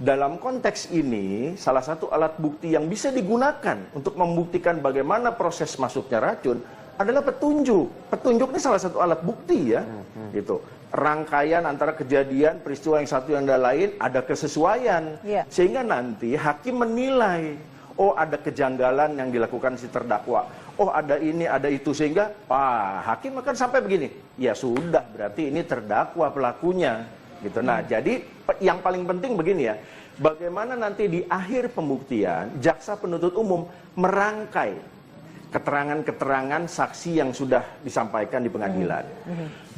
D: Dalam konteks ini, salah satu alat bukti yang bisa digunakan untuk membuktikan bagaimana proses masuknya racun adalah petunjuk. Petunjuk ini salah satu alat bukti ya. Gitu. Rangkaian antara kejadian, peristiwa yang satu yang lain, ada kesesuaian.
A: Iya.
D: Sehingga nanti hakim menilai, oh ada kejanggalan yang dilakukan si terdakwa. Oh ada ini, ada itu. Sehingga, hakim akan sampai begini. Ya sudah, berarti ini terdakwa pelakunya. Gitu. Nah, jadi yang paling penting begini ya. Bagaimana nanti di akhir pembuktian, jaksa penuntut umum merangkai keterangan-keterangan saksi yang sudah disampaikan di pengadilan.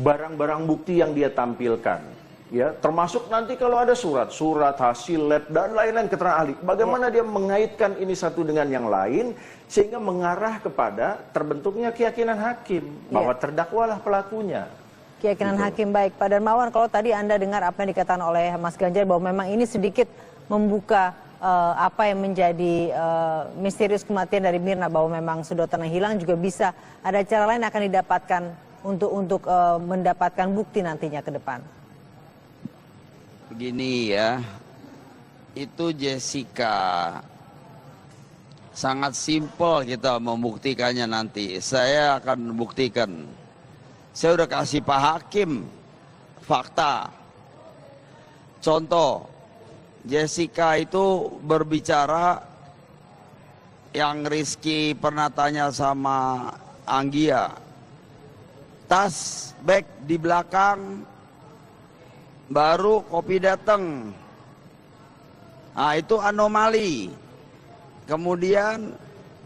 D: Barang-barang bukti yang dia tampilkan. Ya, termasuk nanti kalau ada surat-surat, hasil lab, dan lain-lain keterangan ahli. Bagaimana dia mengaitkan ini satu dengan yang lain, sehingga mengarah kepada terbentuknya keyakinan hakim. Bahwa terdakwalah pelakunya.
A: Keyakinan hakim. Baik, Pak Darmawan, kalau tadi Anda dengar apa yang dikatakan oleh Mas Ganjar bahwa memang ini sedikit membuka apa yang menjadi misterius kematian dari Mirna, bahwa memang sedotan yang hilang juga bisa ada cara lain akan didapatkan untuk mendapatkan bukti nantinya ke depan.
B: Begini ya, itu Jessica sangat simpel kita membuktikannya nanti. Saya akan buktikan. Saya udah kasih Pak Hakim fakta. Contoh, Jessica itu berbicara yang Rizky pernah tanya sama Anggia. Tas, bag di belakang, baru kopi datang. Nah, itu anomali. Kemudian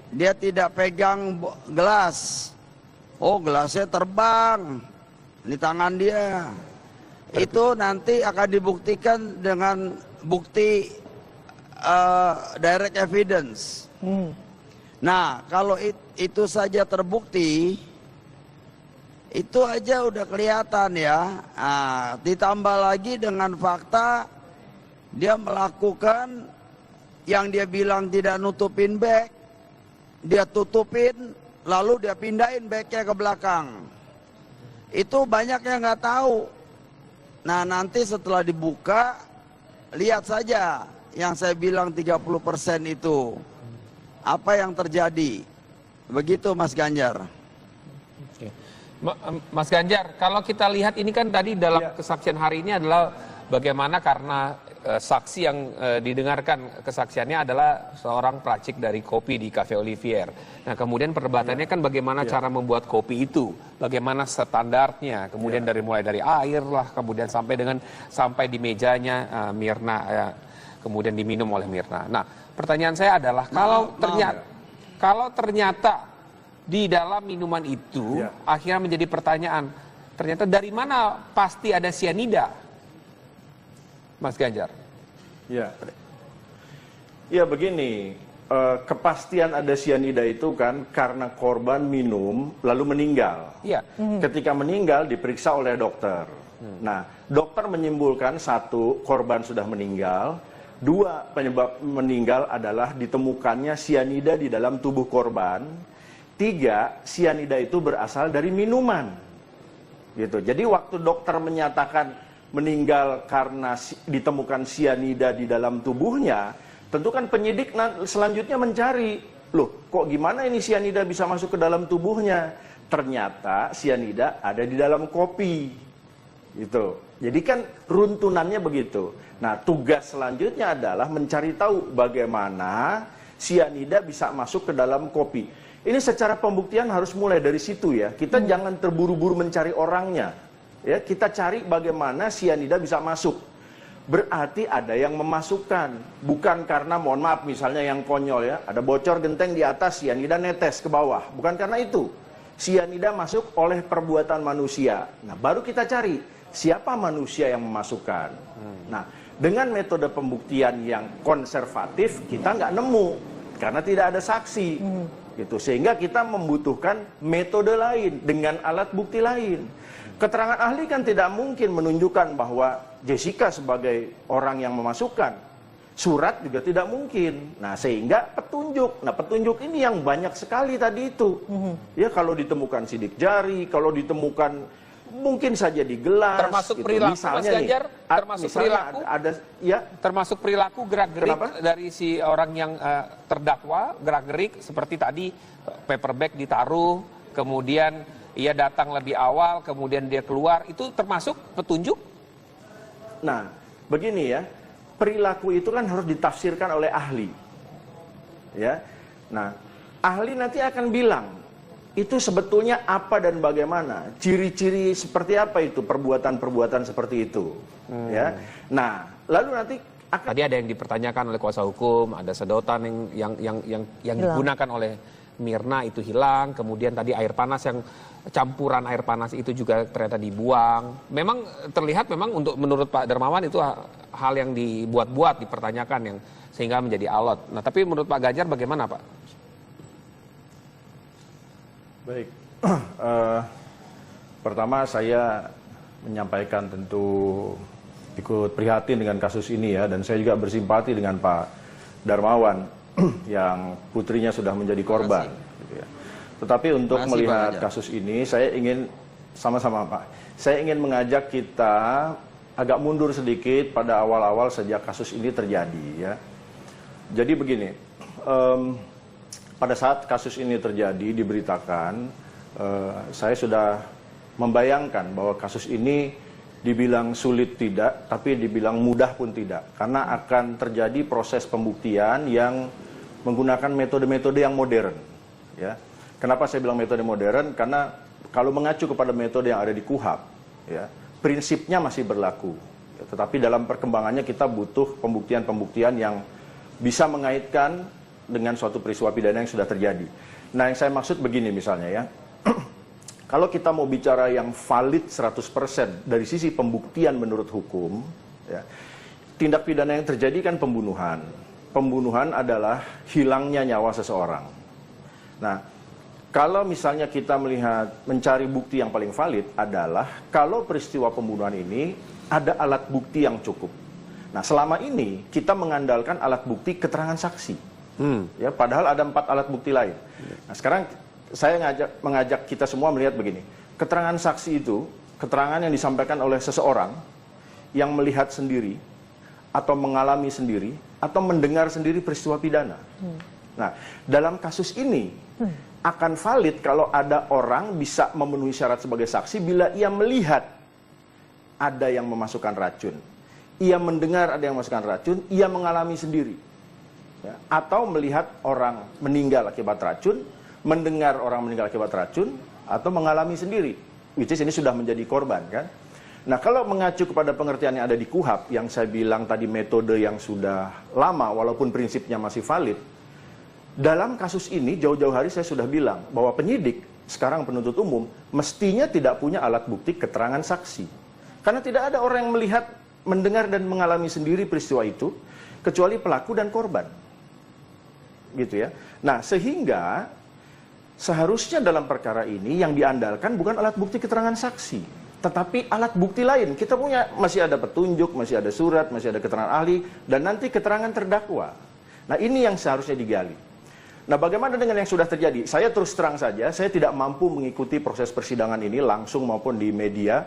B: dia tidak pegang gelas. Oh, gelasnya terbang di tangan dia. Itu nanti akan dibuktikan dengan bukti direct evidence. Nah, kalau itu saja terbukti, itu aja udah kelihatan ya. Nah, ditambah lagi dengan fakta dia melakukan yang dia bilang tidak nutupin bag, dia tutupin, lalu dia pindahin bagnya ke belakang. Itu banyak yang nggak tahu. Nah, nanti setelah dibuka, lihat saja yang saya bilang 30% itu. Apa yang terjadi? Begitu Mas Ganjar.
C: Oke. Mas Ganjar, kalau kita lihat ini kan tadi dalam kesaksian hari ini adalah bagaimana karena saksi yang didengarkan kesaksiannya adalah seorang peracik dari kopi di Cafe Olivier. Nah, kemudian perdebatannya kan bagaimana cara membuat kopi itu, bagaimana standarnya, kemudian mulai dari air lah, kemudian sampai di mejanya Mirna, kemudian diminum oleh Mirna. Nah, pertanyaan saya adalah kalau ternyata di dalam minuman itu akhirnya menjadi pertanyaan, ternyata dari mana pasti ada sianida, Mas Ganjar?
D: Ya begini, kepastian ada sianida itu kan karena korban minum lalu meninggal. Ketika meninggal diperiksa oleh dokter. Nah, dokter menyimpulkan satu, korban sudah meninggal. 2 penyebab meninggal adalah ditemukannya sianida di dalam tubuh korban. 3, sianida itu berasal dari minuman. Gitu. Jadi waktu dokter menyatakan meninggal karena ditemukan sianida di dalam tubuhnya, tentu kan penyidik selanjutnya mencari, loh kok gimana ini sianida bisa masuk ke dalam tubuhnya? Ternyata sianida ada di dalam kopi. Gitu. Jadi kan runtunannya begitu. Nah, tugas selanjutnya adalah mencari tahu bagaimana sianida bisa masuk ke dalam kopi. Ini secara pembuktian harus mulai dari situ ya. Kita jangan terburu-buru mencari orangnya. Ya, kita cari bagaimana sianida bisa masuk. Berarti ada yang memasukkan. Bukan karena, mohon maaf misalnya yang konyol ya, ada bocor genteng di atas, sianida netes ke bawah. Bukan karena itu. Sianida masuk oleh perbuatan manusia. Nah, baru kita cari siapa manusia yang memasukkan. Nah, dengan metode pembuktian yang konservatif kita nggak nemu karena tidak ada saksi. Gitu. Sehingga kita membutuhkan metode lain dengan alat bukti lain. Keterangan ahli kan tidak mungkin menunjukkan bahwa Jessica sebagai orang yang memasukkan. Surat juga tidak mungkin. Nah, sehingga petunjuk. Nah, petunjuk ini yang banyak sekali tadi itu. Ya, kalau ditemukan sidik jari, kalau ditemukan mungkin saja di gelas.
C: Termasuk
D: gitu.
C: perilaku,
D: Misalnya
C: Mas Ganjar,
D: nih,
C: termasuk perilaku,
D: ada ya.
C: Termasuk perilaku gerak-gerik
D: Kenapa?
C: dari si orang yang terdakwa, gerak-gerik seperti tadi paper bag ditaruh, kemudian ia datang lebih awal, kemudian dia keluar, itu termasuk petunjuk?
D: Nah, begini ya, perilaku itu kan harus ditafsirkan oleh ahli. Ya. Nah, ahli nanti akan bilang itu sebetulnya apa dan bagaimana, ciri-ciri seperti apa itu perbuatan-perbuatan seperti itu. Ya. Nah, lalu nanti akan...
C: Tadi ada yang dipertanyakan oleh kuasa hukum, ada sedotan yang digunakan oleh Mirna itu hilang, kemudian tadi air panas yang campuran air panas itu juga ternyata dibuang. Memang terlihat memang menurut Pak Darmawan itu hal yang dibuat-buat, dipertanyakan yang sehingga menjadi alat. Nah, tapi menurut Pak Ganjar bagaimana, Pak?
D: Baik, pertama saya menyampaikan tentu ikut prihatin dengan kasus ini ya, dan saya juga bersimpati dengan Pak Darmawan yang putrinya sudah menjadi korban. Gitu ya. Tetapi untuk melihat kasus ini, saya ingin sama-sama Pak, saya ingin mengajak kita agak mundur sedikit pada awal-awal sejak kasus ini terjadi ya. Jadi begini. Pada saat kasus ini terjadi, diberitakan, saya sudah membayangkan bahwa kasus ini dibilang sulit tidak, tapi dibilang mudah pun tidak. Karena akan terjadi proses pembuktian yang menggunakan metode-metode yang modern. Ya. Kenapa saya bilang metode modern? Karena kalau mengacu kepada metode yang ada di KUHP, ya, prinsipnya masih berlaku. Ya, tetapi dalam perkembangannya kita butuh pembuktian-pembuktian yang bisa mengaitkan dengan suatu peristiwa pidana yang sudah terjadi. Nah, yang saya maksud begini misalnya ya. Kalau kita mau bicara yang valid 100% dari sisi pembuktian menurut hukum, ya, tindak pidana yang terjadi kan pembunuhan. Pembunuhan adalah hilangnya nyawa seseorang. Nah, kalau misalnya kita melihat mencari bukti yang paling valid adalah kalau peristiwa pembunuhan ini ada alat bukti yang cukup. Nah, selama ini kita mengandalkan alat bukti keterangan saksi. Ya, padahal ada 4 alat bukti lain. Nah, sekarang saya mengajak kita semua melihat begini. Keterangan saksi itu, keterangan yang disampaikan oleh seseorang yang melihat sendiri, atau mengalami sendiri, atau mendengar sendiri peristiwa pidana. Nah, dalam kasus ini, akan valid kalau ada orang bisa memenuhi syarat sebagai saksi bila ia melihat ada yang memasukkan racun. Ia mendengar ada yang memasukkan racun, ia mengalami sendiri. Ya, atau melihat orang meninggal akibat racun, mendengar orang meninggal akibat racun, atau mengalami sendiri, which is ini sudah menjadi korban kan. Nah, kalau mengacu kepada pengertian yang ada di KUHP, yang saya bilang tadi metode yang sudah lama walaupun prinsipnya masih valid, dalam kasus ini jauh-jauh hari saya sudah bilang bahwa penyidik, sekarang penuntut umum, mestinya tidak punya alat bukti keterangan saksi. Karena tidak ada orang yang melihat, mendengar dan mengalami sendiri peristiwa itu, kecuali pelaku dan korban. Gitu ya. Nah, sehingga seharusnya dalam perkara ini yang diandalkan bukan alat bukti keterangan saksi, tetapi alat bukti lain. Kita punya, masih ada petunjuk, masih ada surat, masih ada keterangan ahli, dan nanti keterangan terdakwa. Nah, ini yang seharusnya digali. Nah, bagaimana dengan yang sudah terjadi? Saya terus terang saja, saya tidak mampu mengikuti proses persidangan ini langsung maupun di media,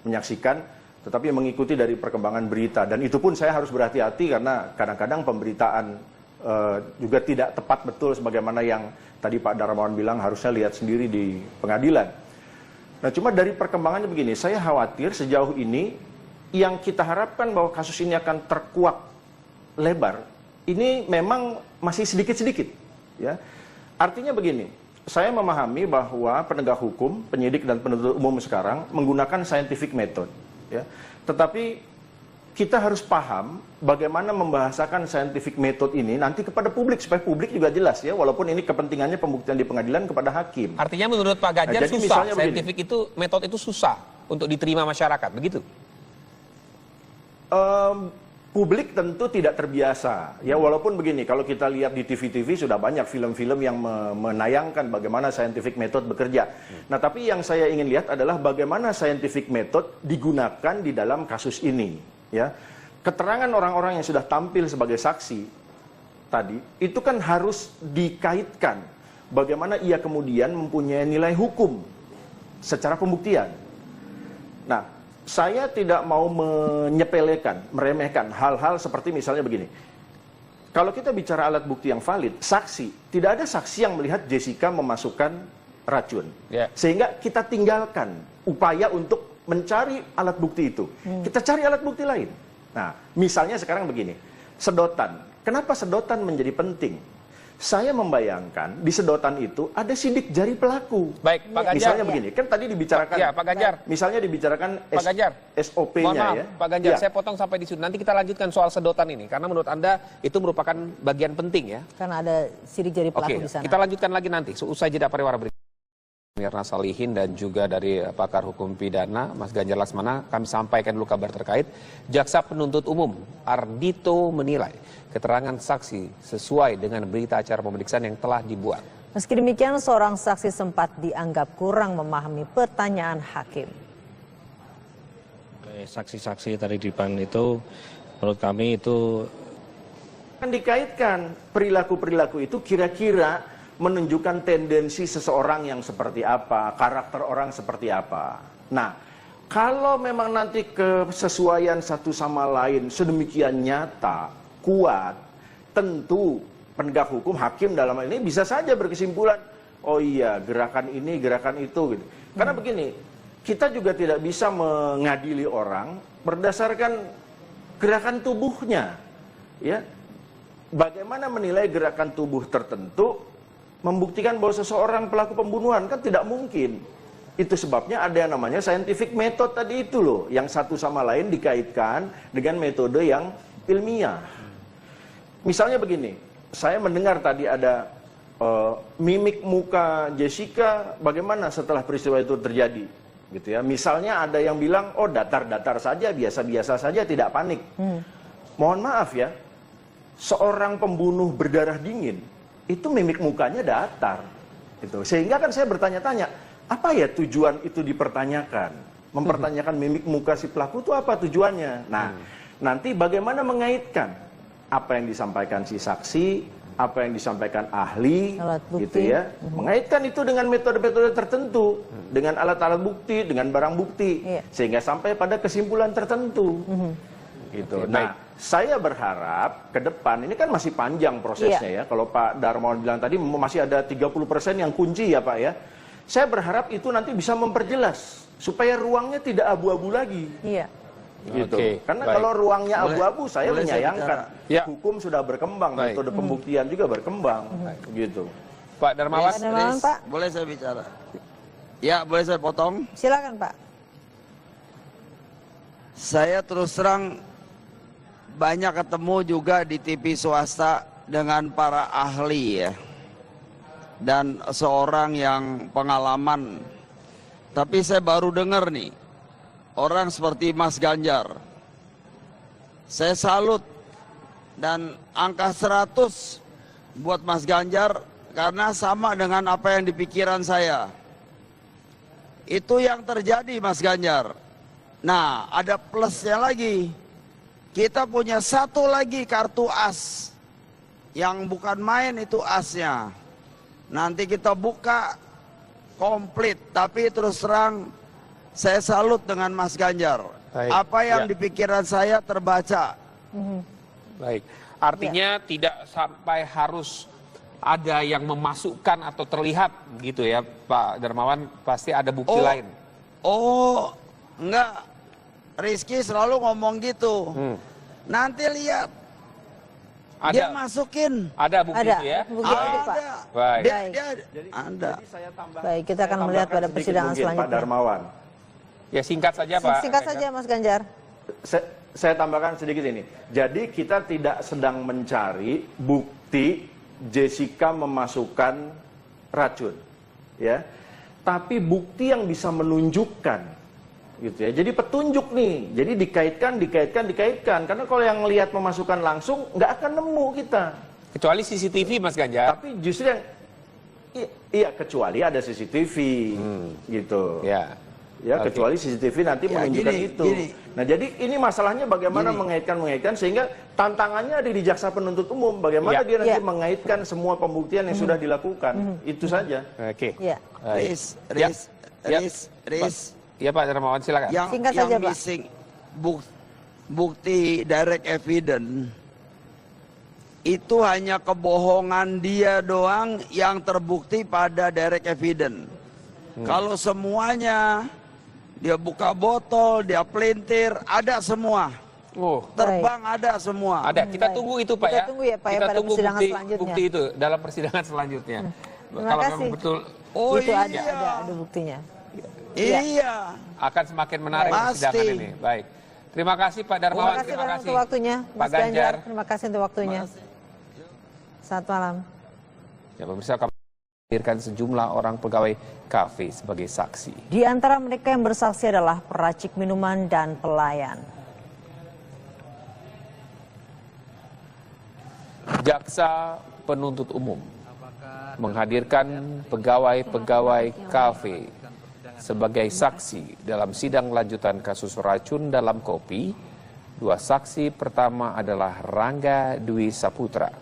D: menyaksikan, tetapi mengikuti dari perkembangan berita. Dan itu pun saya harus berhati-hati karena kadang-kadang pemberitaan juga tidak tepat betul sebagaimana yang tadi Pak Darmawan bilang harusnya lihat sendiri di pengadilan. Nah, cuma dari perkembangannya begini, saya khawatir sejauh ini yang kita harapkan bahwa kasus ini akan terkuak lebar, ini memang masih sedikit-sedikit. Ya, artinya begini, saya memahami bahwa penegak hukum, penyidik dan penuntut umum sekarang menggunakan scientific method. Ya, tetapi kita harus paham bagaimana membahasakan scientific method ini nanti kepada publik supaya publik juga jelas ya, walaupun ini kepentingannya pembuktian di pengadilan kepada hakim.
C: Artinya menurut Pak Ganjar susah, scientific itu metode itu susah untuk diterima masyarakat, begitu?
D: Publik tentu tidak terbiasa, ya walaupun begini, kalau kita lihat di TV-TV sudah banyak film-film yang menayangkan bagaimana scientific method bekerja. Nah, tapi yang saya ingin lihat adalah bagaimana scientific method digunakan di dalam kasus ini. Ya, keterangan orang-orang yang sudah tampil sebagai saksi tadi, itu kan harus dikaitkan bagaimana ia kemudian mempunyai nilai hukum secara pembuktian. Nah, saya tidak mau menyepelekan, meremehkan hal-hal seperti misalnya begini. Kalau kita bicara alat bukti yang valid, saksi, tidak ada saksi yang melihat Jessica memasukkan racun. Sehingga kita tinggalkan upaya untuk mencari alat bukti itu. Kita cari alat bukti lain. Nah, misalnya sekarang begini, sedotan. Kenapa sedotan menjadi penting? Saya membayangkan di sedotan itu ada sidik jari pelaku.
C: Baik, Pak Ganjar.
D: Misalnya begini, kan tadi dibicarakan.
C: Ya, Pak Ganjar.
D: Misalnya dibicarakan
C: Pak Ganjar.
D: SOP-nya ya.
C: Pak Ganjar, saya potong sampai di situ. Nanti kita lanjutkan soal sedotan ini, karena menurut Anda itu merupakan bagian penting ya.
A: Karena ada sidik jari pelaku di sana.
C: Kita lanjutkan lagi nanti, usai jeda pariwara berikut. Mirna Salihin dan juga dari pakar hukum pidana Mas Ganjar Laksmana, kami sampaikan dulu kabar terkait. Jaksa penuntut umum Ardhito menilai keterangan saksi sesuai dengan berita acara pemeriksaan yang telah dibuat.
A: Meski demikian, seorang saksi sempat dianggap kurang memahami pertanyaan hakim.
E: Saksi-saksi tadi di depan itu menurut kami itu
D: kan dikaitkan perilaku-perilaku itu kira-kira menunjukkan tendensi seseorang yang seperti apa, karakter orang seperti apa. Nah, kalau memang nanti kesesuaian satu sama lain sedemikian nyata, kuat, tentu penegak hukum, hakim dalam hal ini bisa saja berkesimpulan, oh iya gerakan ini, gerakan itu. Gitu. Karena begini, kita juga tidak bisa mengadili orang berdasarkan gerakan tubuhnya. Ya, bagaimana menilai gerakan tubuh tertentu membuktikan bahwa seseorang pelaku pembunuhan, kan tidak mungkin. Itu sebabnya ada yang namanya scientific method tadi itu loh, yang satu sama lain dikaitkan dengan metode yang ilmiah. Misalnya begini, saya mendengar tadi ada mimik muka Jessica bagaimana setelah peristiwa itu terjadi, gitu ya. Misalnya ada yang bilang, oh datar-datar saja, biasa-biasa saja, tidak panik. Mohon maaf ya, seorang pembunuh berdarah dingin itu mimik mukanya datar, gitu. Sehingga kan saya bertanya-tanya, apa ya tujuan itu dipertanyakan? Mempertanyakan mimik muka si pelaku itu apa tujuannya? Nah, nanti bagaimana mengaitkan apa yang disampaikan si saksi, apa yang disampaikan ahli, gitu ya, mengaitkan itu dengan metode-metode tertentu, dengan alat-alat bukti, dengan barang bukti, sehingga sampai pada kesimpulan tertentu, gitu. Nah, saya berharap ke depan, ini kan masih panjang prosesnya ya. Kalau Pak Darmawan bilang tadi masih ada 30% yang kunci ya Pak ya. Saya berharap itu nanti bisa memperjelas supaya ruangnya tidak abu-abu lagi.
A: Iya.
D: Gitu. Karena kalau ruangnya abu-abu, saya menyayangkan. Hukum sudah berkembang, metode pembuktian juga berkembang. Gitu.
C: Pak Darmawan,
A: Pak.
B: Boleh saya bicara? Ya, boleh saya potong?
A: Silakan Pak.
B: Saya terus terang banyak ketemu juga di TV swasta dengan para ahli ya, dan seorang yang pengalaman. Tapi saya baru dengar nih, orang seperti Mas Ganjar. Saya salut dan angka 100 buat Mas Ganjar karena sama dengan apa yang di pikiran saya. Itu yang terjadi, Mas Ganjar. Nah, ada plusnya lagi. Kita punya satu lagi kartu as. Yang bukan main itu asnya. Nanti kita buka komplit. Tapi terus terang saya salut dengan Mas Ganjar.
C: Baik.
B: Apa yang
C: Ya.
B: di pikiran saya terbaca.
C: Baik, artinya tidak sampai harus ada yang memasukkan atau terlihat gitu ya Pak Darmawan, pasti ada bukti lain.
B: Oh, enggak. Rizky selalu ngomong gitu. Nanti lihat. Dia
C: Ada,
B: masukin.
C: ada bukti
A: Ada
C: itu ya?
A: bukti itu, Pak.
B: Ada.
C: Baik.
B: Ada.
A: Baik, kita akan melihat pada
D: Tambahkan sedikit
A: persidangan
D: mungkin, Pak
A: selanjutnya.
D: Darmawan.
C: Ya singkat saja Pak.
A: Singkat saja Mas Ganjar.
D: Saya tambahkan sedikit ini. Jadi kita tidak sedang mencari bukti Jessica memasukkan racun, ya. Tapi bukti yang bisa menunjukkan, gitu ya. Jadi petunjuk nih. Jadi dikaitkan. Karena kalau yang lihat memasukkan langsung, nggak akan nemu kita.
C: Kecuali CCTV Mas Ganjar.
D: Tapi justru yang iya kecuali ada CCTV, gitu.
C: Ya.
D: Ya,
C: Oke.
D: kecuali CCTV nanti
B: Ya,
D: menunjukkan
B: gini,
D: itu.
B: gini.
D: Nah, jadi ini masalahnya bagaimana mengaitkan sehingga tantangannya ada di jaksa penuntut umum. Bagaimana
C: Ya.
D: dia nanti
A: Ya.
D: mengaitkan semua pembuktian yang sudah dilakukan. Itu saja.
C: Oke.
A: Ya.
C: Baik.
B: Riz.
C: Ya Pak Darmawan silakan.
A: Singkat
B: Yang
A: saja, Pak.
B: missing bukti direct evidence itu hanya kebohongan dia doang yang terbukti pada direct evidence. Kalau semuanya dia buka botol, dia pelintir, ada semua.
C: Oh,
B: Terbang ada semua.
C: ada. Kita
A: Baik.
C: tunggu itu Pak
A: Kita
C: ya.
A: tunggu ya, Pak, ya,
C: Kita
A: pada
C: tunggu
A: persidangan
C: bukti,
A: selanjutnya.
C: bukti itu dalam persidangan selanjutnya.
A: Terima
C: Kalau
A: kasih.
C: memang betul
B: Oh
A: Itu
B: iya.
A: ada buktinya.
B: Iya.
C: akan semakin menarik
B: Pasti.
C: persidangan ini. Baik. Terima kasih Pak Darmawan.
A: Terima kasih Pak untuk waktunya.
C: Pak
A: Mas Ganjar,
C: Ganjar.
A: terima kasih untuk waktunya. Selamat malam.
C: Ya pemirsa, kami hadirkan sejumlah orang pegawai kafe sebagai saksi.
A: Di antara mereka yang bersaksi adalah peracik minuman dan pelayan.
C: Jaksa penuntut umum menghadirkan pegawai-pegawai kafe sebagai saksi dalam sidang lanjutan kasus racun dalam kopi. Dua saksi pertama adalah Rangga Dwi Saputra,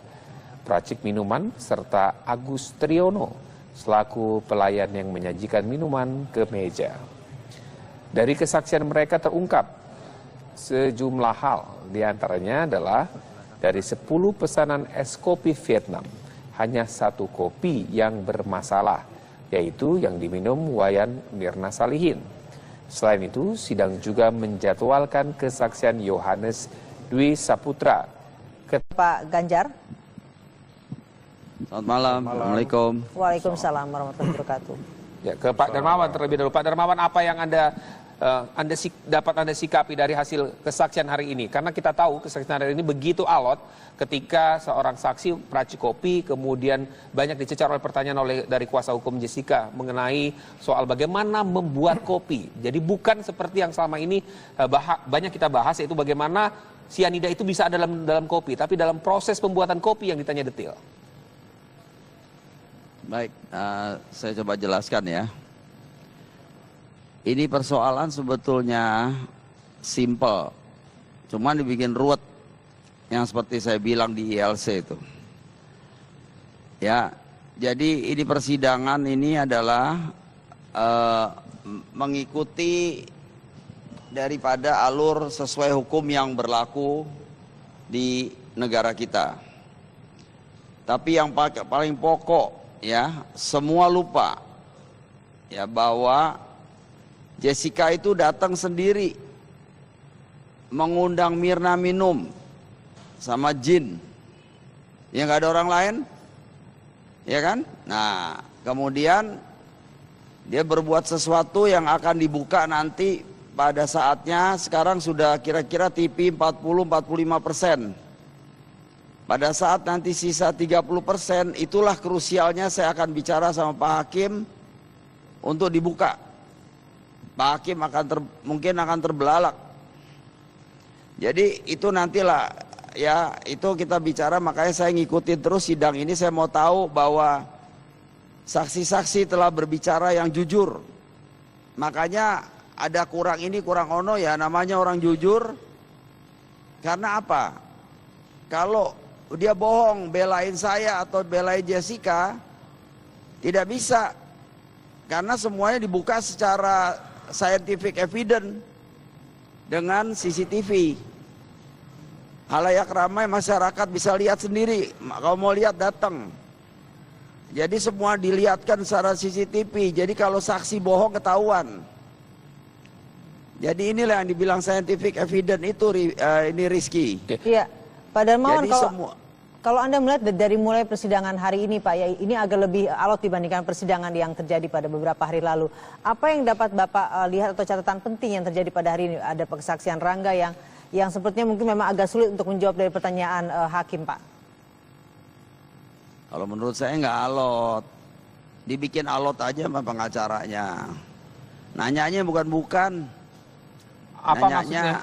C: peracik minuman, serta Agus Triono, selaku pelayan yang menyajikan minuman ke meja. Dari kesaksian mereka terungkap sejumlah hal, diantaranya adalah dari 10 pesanan es kopi Vietnam, hanya 1 kopi yang bermasalah, yaitu yang diminum Wayan Mirna Salihin. Selain itu, sidang juga menjadwalkan kesaksian Yohanes Dwi Saputra.
A: Pak Ganjar.
B: Selamat malam. Assalamualaikum.
A: Waalaikumsalam warahmatullahi wabarakatuh.
C: Ya, ke Pak Darmawan terlebih dahulu. Pak Darmawan, apa yang dapat Anda sikapi dari hasil kesaksian hari ini? Karena kita tahu kesaksian hari ini begitu alot ketika seorang saksi peracik kopi kemudian banyak dicecar oleh pertanyaan dari kuasa hukum Jessica mengenai soal bagaimana membuat kopi. Jadi bukan seperti yang selama ini banyak kita bahas, yaitu bagaimana sianida itu bisa ada dalam kopi, tapi dalam proses pembuatan kopi yang ditanya detail.
B: Baik, saya coba jelaskan ya. Ini persoalan sebetulnya simple, cuman dibikin ruwet, yang seperti saya bilang di ILC itu. Ya, jadi ini persidangan ini adalah mengikuti daripada alur sesuai hukum yang berlaku di negara kita. Tapi yang paling pokok, ya, semua lupa ya bahwa Jessica itu datang sendiri mengundang Mirna minum sama Jin, ya nggak ada orang lain, ya kan? Nah, kemudian dia berbuat sesuatu yang akan dibuka nanti pada saatnya. Sekarang sudah kira-kira TV 40-45%. Pada saat nanti sisa 30%, itulah krusialnya saya akan bicara sama Pak Hakim untuk dibuka. Pak Hakim mungkin akan terbelalak. Jadi itu nantilah ya, itu kita bicara, makanya saya ngikutin terus sidang ini. Saya mau tahu bahwa saksi-saksi telah berbicara yang jujur. Makanya ada kurang ini kurang ono ya, namanya orang jujur. Karena apa? Kalau dia bohong belain saya atau belain Jessica, tidak bisa. Karena semuanya dibuka secara scientific evidence dengan CCTV. Halayak ramai, masyarakat bisa lihat sendiri. Kalau mau lihat datang. Jadi semua dilihatkan secara CCTV. Jadi kalau saksi bohong ketahuan. Jadi inilah yang dibilang scientific evidence itu ini Rizky.
A: Iya, Pak Darmawan,
B: Jadi
A: kalau Anda melihat dari mulai persidangan hari ini Pak, ya ini agak lebih alot dibandingkan persidangan yang terjadi pada beberapa hari lalu. Apa yang dapat Bapak lihat atau catatan penting yang terjadi pada hari ini? Ada kesaksian Rangga yang sepertinya mungkin memang agak sulit untuk menjawab dari pertanyaan hakim, Pak.
B: Kalau menurut saya nggak alot. Dibikin alot aja sama pengacaranya. Nanyanya bukan-bukan.
C: Apa
B: nanyanya,
C: maksudnya?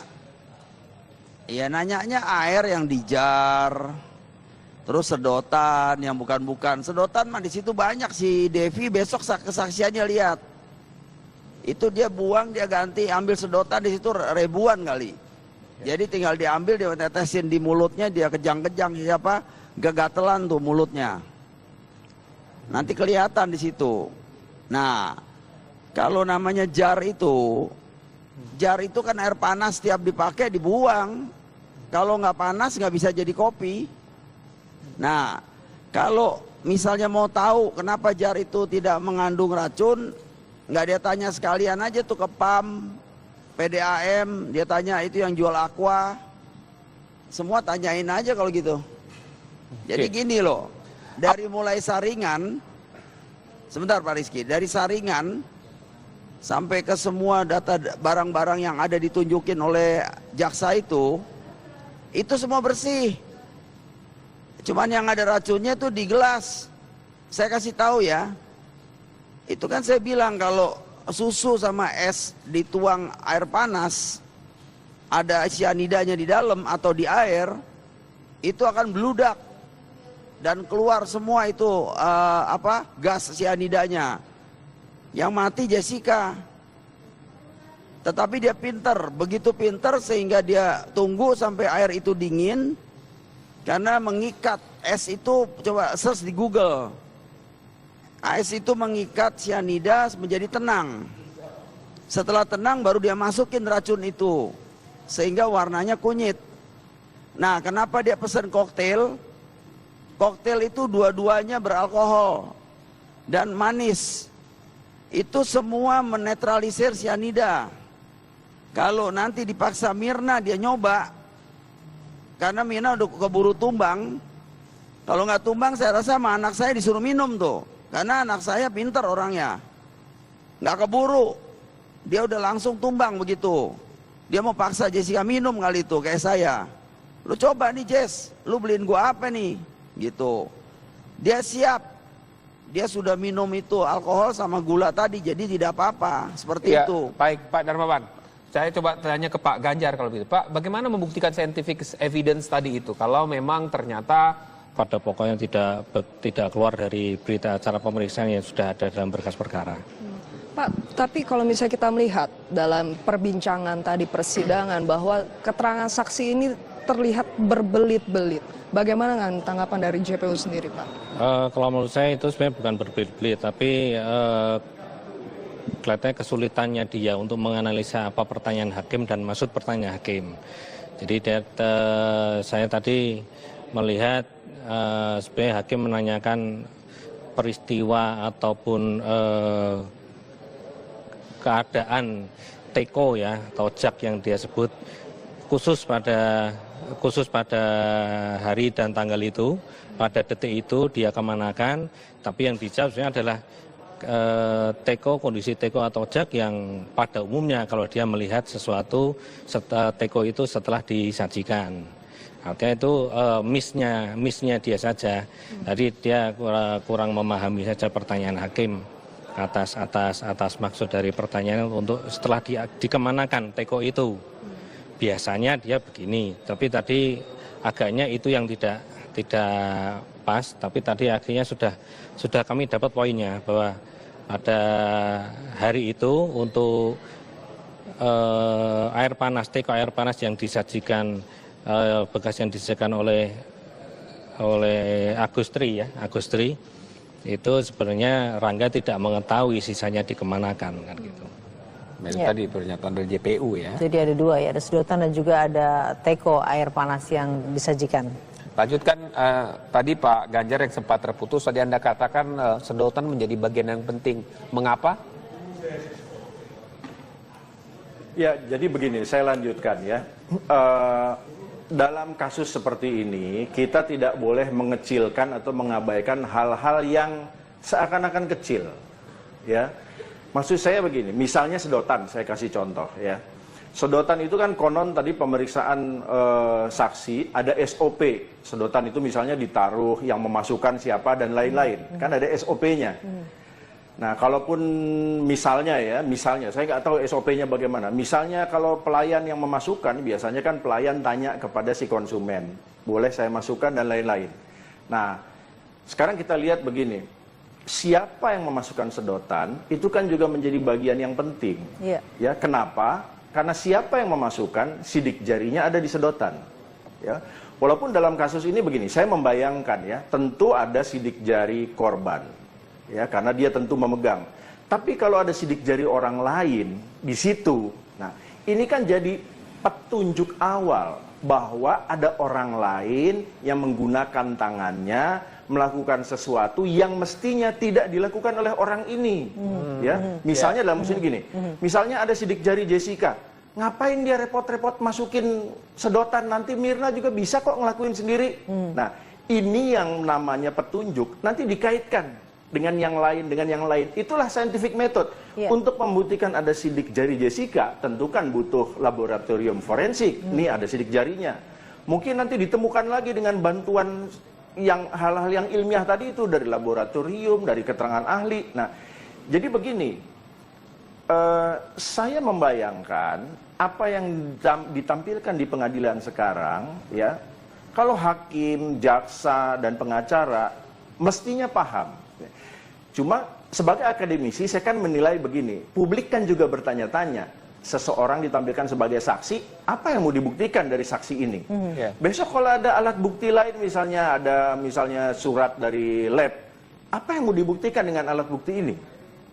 B: Iya, nanyanya air yang dijar. Terus sedotan yang bukan-bukan. Sedotan mah di situ banyak si Devi, besok kesaksiannya lihat. Itu dia buang, dia ganti, ambil sedotan di situ ribuan kali. Jadi tinggal diambil, dia tetesin di mulutnya, dia kejang-kejang siapa? Gegatelan tuh mulutnya. Nanti kelihatan di situ. Nah, kalau namanya jar itu kan air panas, setiap dipakai dibuang. Kalau nggak panas nggak bisa jadi kopi. Nah, kalau misalnya mau tahu kenapa jar itu tidak mengandung racun, nggak dia tanya sekalian aja tuh ke PAM, PDAM, dia tanya itu yang jual aqua. Semua tanyain aja kalau gitu. Jadi gini loh, dari mulai saringan, sebentar Pak Rizky, dari saringan sampai ke semua data barang-barang yang ada ditunjukin oleh jaksa itu semua bersih. Cuman yang ada racunnya tuh di gelas. Saya kasih tahu ya, itu kan saya bilang kalau susu sama es dituang air panas, ada cyanidanya di dalam atau di air, itu akan beludak dan keluar semua itu gas cyanidanya. Yang mati Jessica. Tetapi dia pinter, begitu pinter sehingga dia tunggu sampai air itu dingin, karena mengikat es itu, coba search di Google. Es itu mengikat cyanida menjadi tenang. Setelah tenang baru dia masukin racun itu, sehingga warnanya kunyit. Nah, kenapa dia pesan koktail? Koktail itu dua-duanya beralkohol dan manis. Itu semua menetralisir cyanida. Kalau nanti dipaksa Mirna dia nyoba, karena Mirna udah keburu tumbang. Kalau nggak tumbang saya rasa sama anak saya disuruh minum tuh. Karena anak saya pintar orangnya. Nggak keburu. Dia udah langsung tumbang begitu. Dia mau paksa Jessica minum kali itu kayak saya. Lu coba nih Jess, lu beliin gua apa nih? Gitu. Dia siap. Dia sudah minum itu alkohol sama gula tadi, jadi tidak apa-apa. Seperti
C: ya,
B: itu.
C: Baik Pak Darmawan. Saya coba tanya ke Pak Ganjar kalau begitu. Pak, bagaimana membuktikan scientific evidence tadi itu? Kalau memang ternyata
E: pada pokoknya tidak keluar dari berita acara pemeriksaan yang sudah ada dalam berkas perkara.
F: Pak, tapi kalau misalnya kita melihat dalam perbincangan tadi persidangan bahwa keterangan saksi ini terlihat berbelit-belit. Bagaimana dengan tanggapan dari JPU sendiri, Pak?
E: Kalau menurut saya itu sebenarnya bukan berbelit-belit, tapi kelihatannya kesulitannya dia untuk menganalisa apa pertanyaan hakim dan maksud pertanyaan hakim. Jadi saya tadi melihat sebenarnya hakim menanyakan peristiwa ataupun keadaan teko ya atau jak yang dia sebut khusus pada hari dan tanggal itu, pada detik itu dia kemanakan, tapi yang dijawab sebenarnya adalah teko, kondisi teko atau jak yang pada umumnya kalau dia melihat sesuatu teko itu setelah disajikan. Artinya itu miss-nya dia saja. Jadi dia kurang memahami saja pertanyaan hakim atas maksud dari pertanyaan untuk setelah dikemanakan teko itu. Biasanya dia begini, tapi tadi agaknya itu yang tidak pas, tapi tadi akhirnya sudah kami dapat poinnya bahwa pada hari itu untuk air panas, teko air panas yang disajikan, bekas yang disajikan oleh Agustri ya, Agustri itu sebenarnya Rangga tidak mengetahui sisanya dikemanakan kan gitu.
C: Tadi pernyataan dari JPU ya.
A: Jadi ada dua ya, ada sedotan dan juga ada teko air panas yang disajikan.
C: Lanjutkan tadi Pak Ganjar yang sempat terputus, tadi Anda katakan sedotan menjadi bagian yang penting. Mengapa?
D: Ya, jadi begini, saya lanjutkan ya. Dalam kasus seperti ini, kita tidak boleh mengecilkan atau mengabaikan hal-hal yang seakan-akan kecil. Ya, maksud saya begini, misalnya sedotan, saya kasih contoh ya. Sedotan itu kan konon tadi pemeriksaan saksi ada SOP. Sedotan itu misalnya ditaruh, yang memasukkan siapa dan lain-lain. Kan ada SOP-nya. Nah, kalaupun misalnya saya nggak tahu SOP-nya bagaimana. Misalnya kalau pelayan yang memasukkan, biasanya kan pelayan tanya kepada si konsumen, boleh saya masukkan dan lain-lain. Nah, sekarang kita lihat begini, siapa yang memasukkan sedotan, itu kan juga menjadi bagian yang penting. Ya, kenapa? Karena siapa yang memasukkan, sidik jarinya ada di sedotan. Ya, walaupun dalam kasus ini begini, saya membayangkan ya, tentu ada sidik jari korban. Ya, karena dia tentu memegang. Tapi kalau ada sidik jari orang lain di situ, nah ini kan jadi petunjuk awal bahwa ada orang lain yang menggunakan tangannya melakukan sesuatu yang mestinya tidak dilakukan oleh orang ini. Ya, misalnya dalam musim gini, misalnya ada sidik jari Jessica, ngapain dia repot-repot masukin sedotan, nanti Mirna juga bisa kok ngelakuin sendiri. Nah, ini yang namanya petunjuk, nanti dikaitkan dengan yang lain, itulah scientific method. Untuk membuktikan ada sidik jari Jessica, tentu kan butuh laboratorium forensik. Nih ada sidik jarinya. Mungkin nanti ditemukan lagi dengan bantuan yang hal-hal yang ilmiah tadi itu, dari laboratorium, dari keterangan ahli. Nah, jadi begini, saya membayangkan apa yang ditampilkan di pengadilan sekarang, ya, kalau hakim, jaksa, dan pengacara mestinya paham. Cuma sebagai akademisi saya kan menilai begini, publik kan juga bertanya-tanya, seseorang ditampilkan sebagai saksi, apa yang mau dibuktikan dari saksi ini? Besok kalau ada alat bukti lain, misalnya ada surat dari lab, apa yang mau dibuktikan dengan alat bukti ini?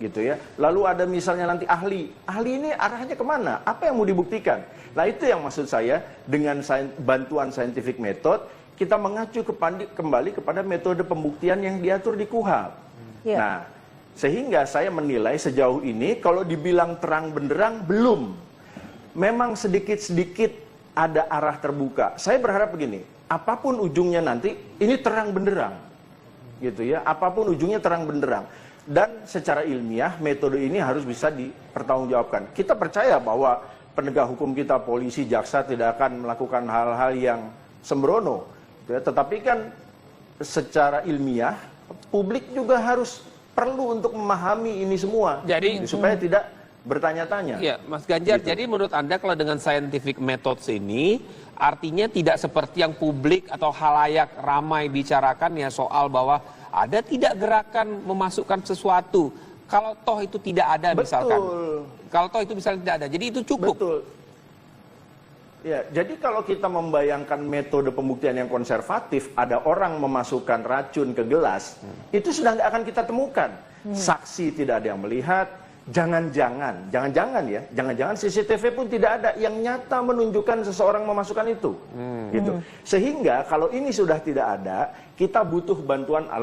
D: Gitu ya. Lalu ada misalnya nanti ahli ini arahnya kemana? Apa yang mau dibuktikan? Nah, itu yang maksud saya, dengan bantuan scientific method, kita mengacu kembali kepada metode pembuktian yang diatur di KUHP. Nah, sehingga saya menilai sejauh ini kalau dibilang terang benderang, belum. Memang sedikit-sedikit ada arah terbuka. Saya berharap begini, apapun ujungnya nanti, ini terang benderang. Gitu ya, apapun ujungnya terang benderang. Dan secara ilmiah, metode ini harus bisa dipertanggungjawabkan. Kita percaya bahwa penegak hukum kita, polisi, jaksa tidak akan melakukan hal-hal yang sembrono. Gitu ya. Tetapi kan secara ilmiah, publik juga harus perlu untuk memahami ini semua, jadi supaya tidak bertanya-tanya.
C: Ya, Mas Ganjar, gitu. Jadi menurut Anda kalau dengan scientific methods ini, artinya tidak seperti yang publik atau halayak ramai bicarakan ya, soal bahwa ada tidak gerakan memasukkan sesuatu. Kalau toh itu tidak ada misalkan. Kalau toh itu misalnya tidak ada, jadi itu cukup.
D: Betul. Ya, jadi kalau kita membayangkan metode pembuktian yang konservatif, ada orang memasukkan racun ke gelas, itu sudah nggak akan kita temukan. Saksi tidak ada yang melihat, jangan-jangan CCTV pun tidak ada yang nyata menunjukkan seseorang memasukkan itu. Gitu. Sehingga kalau ini sudah tidak ada, kita butuh bantuan alat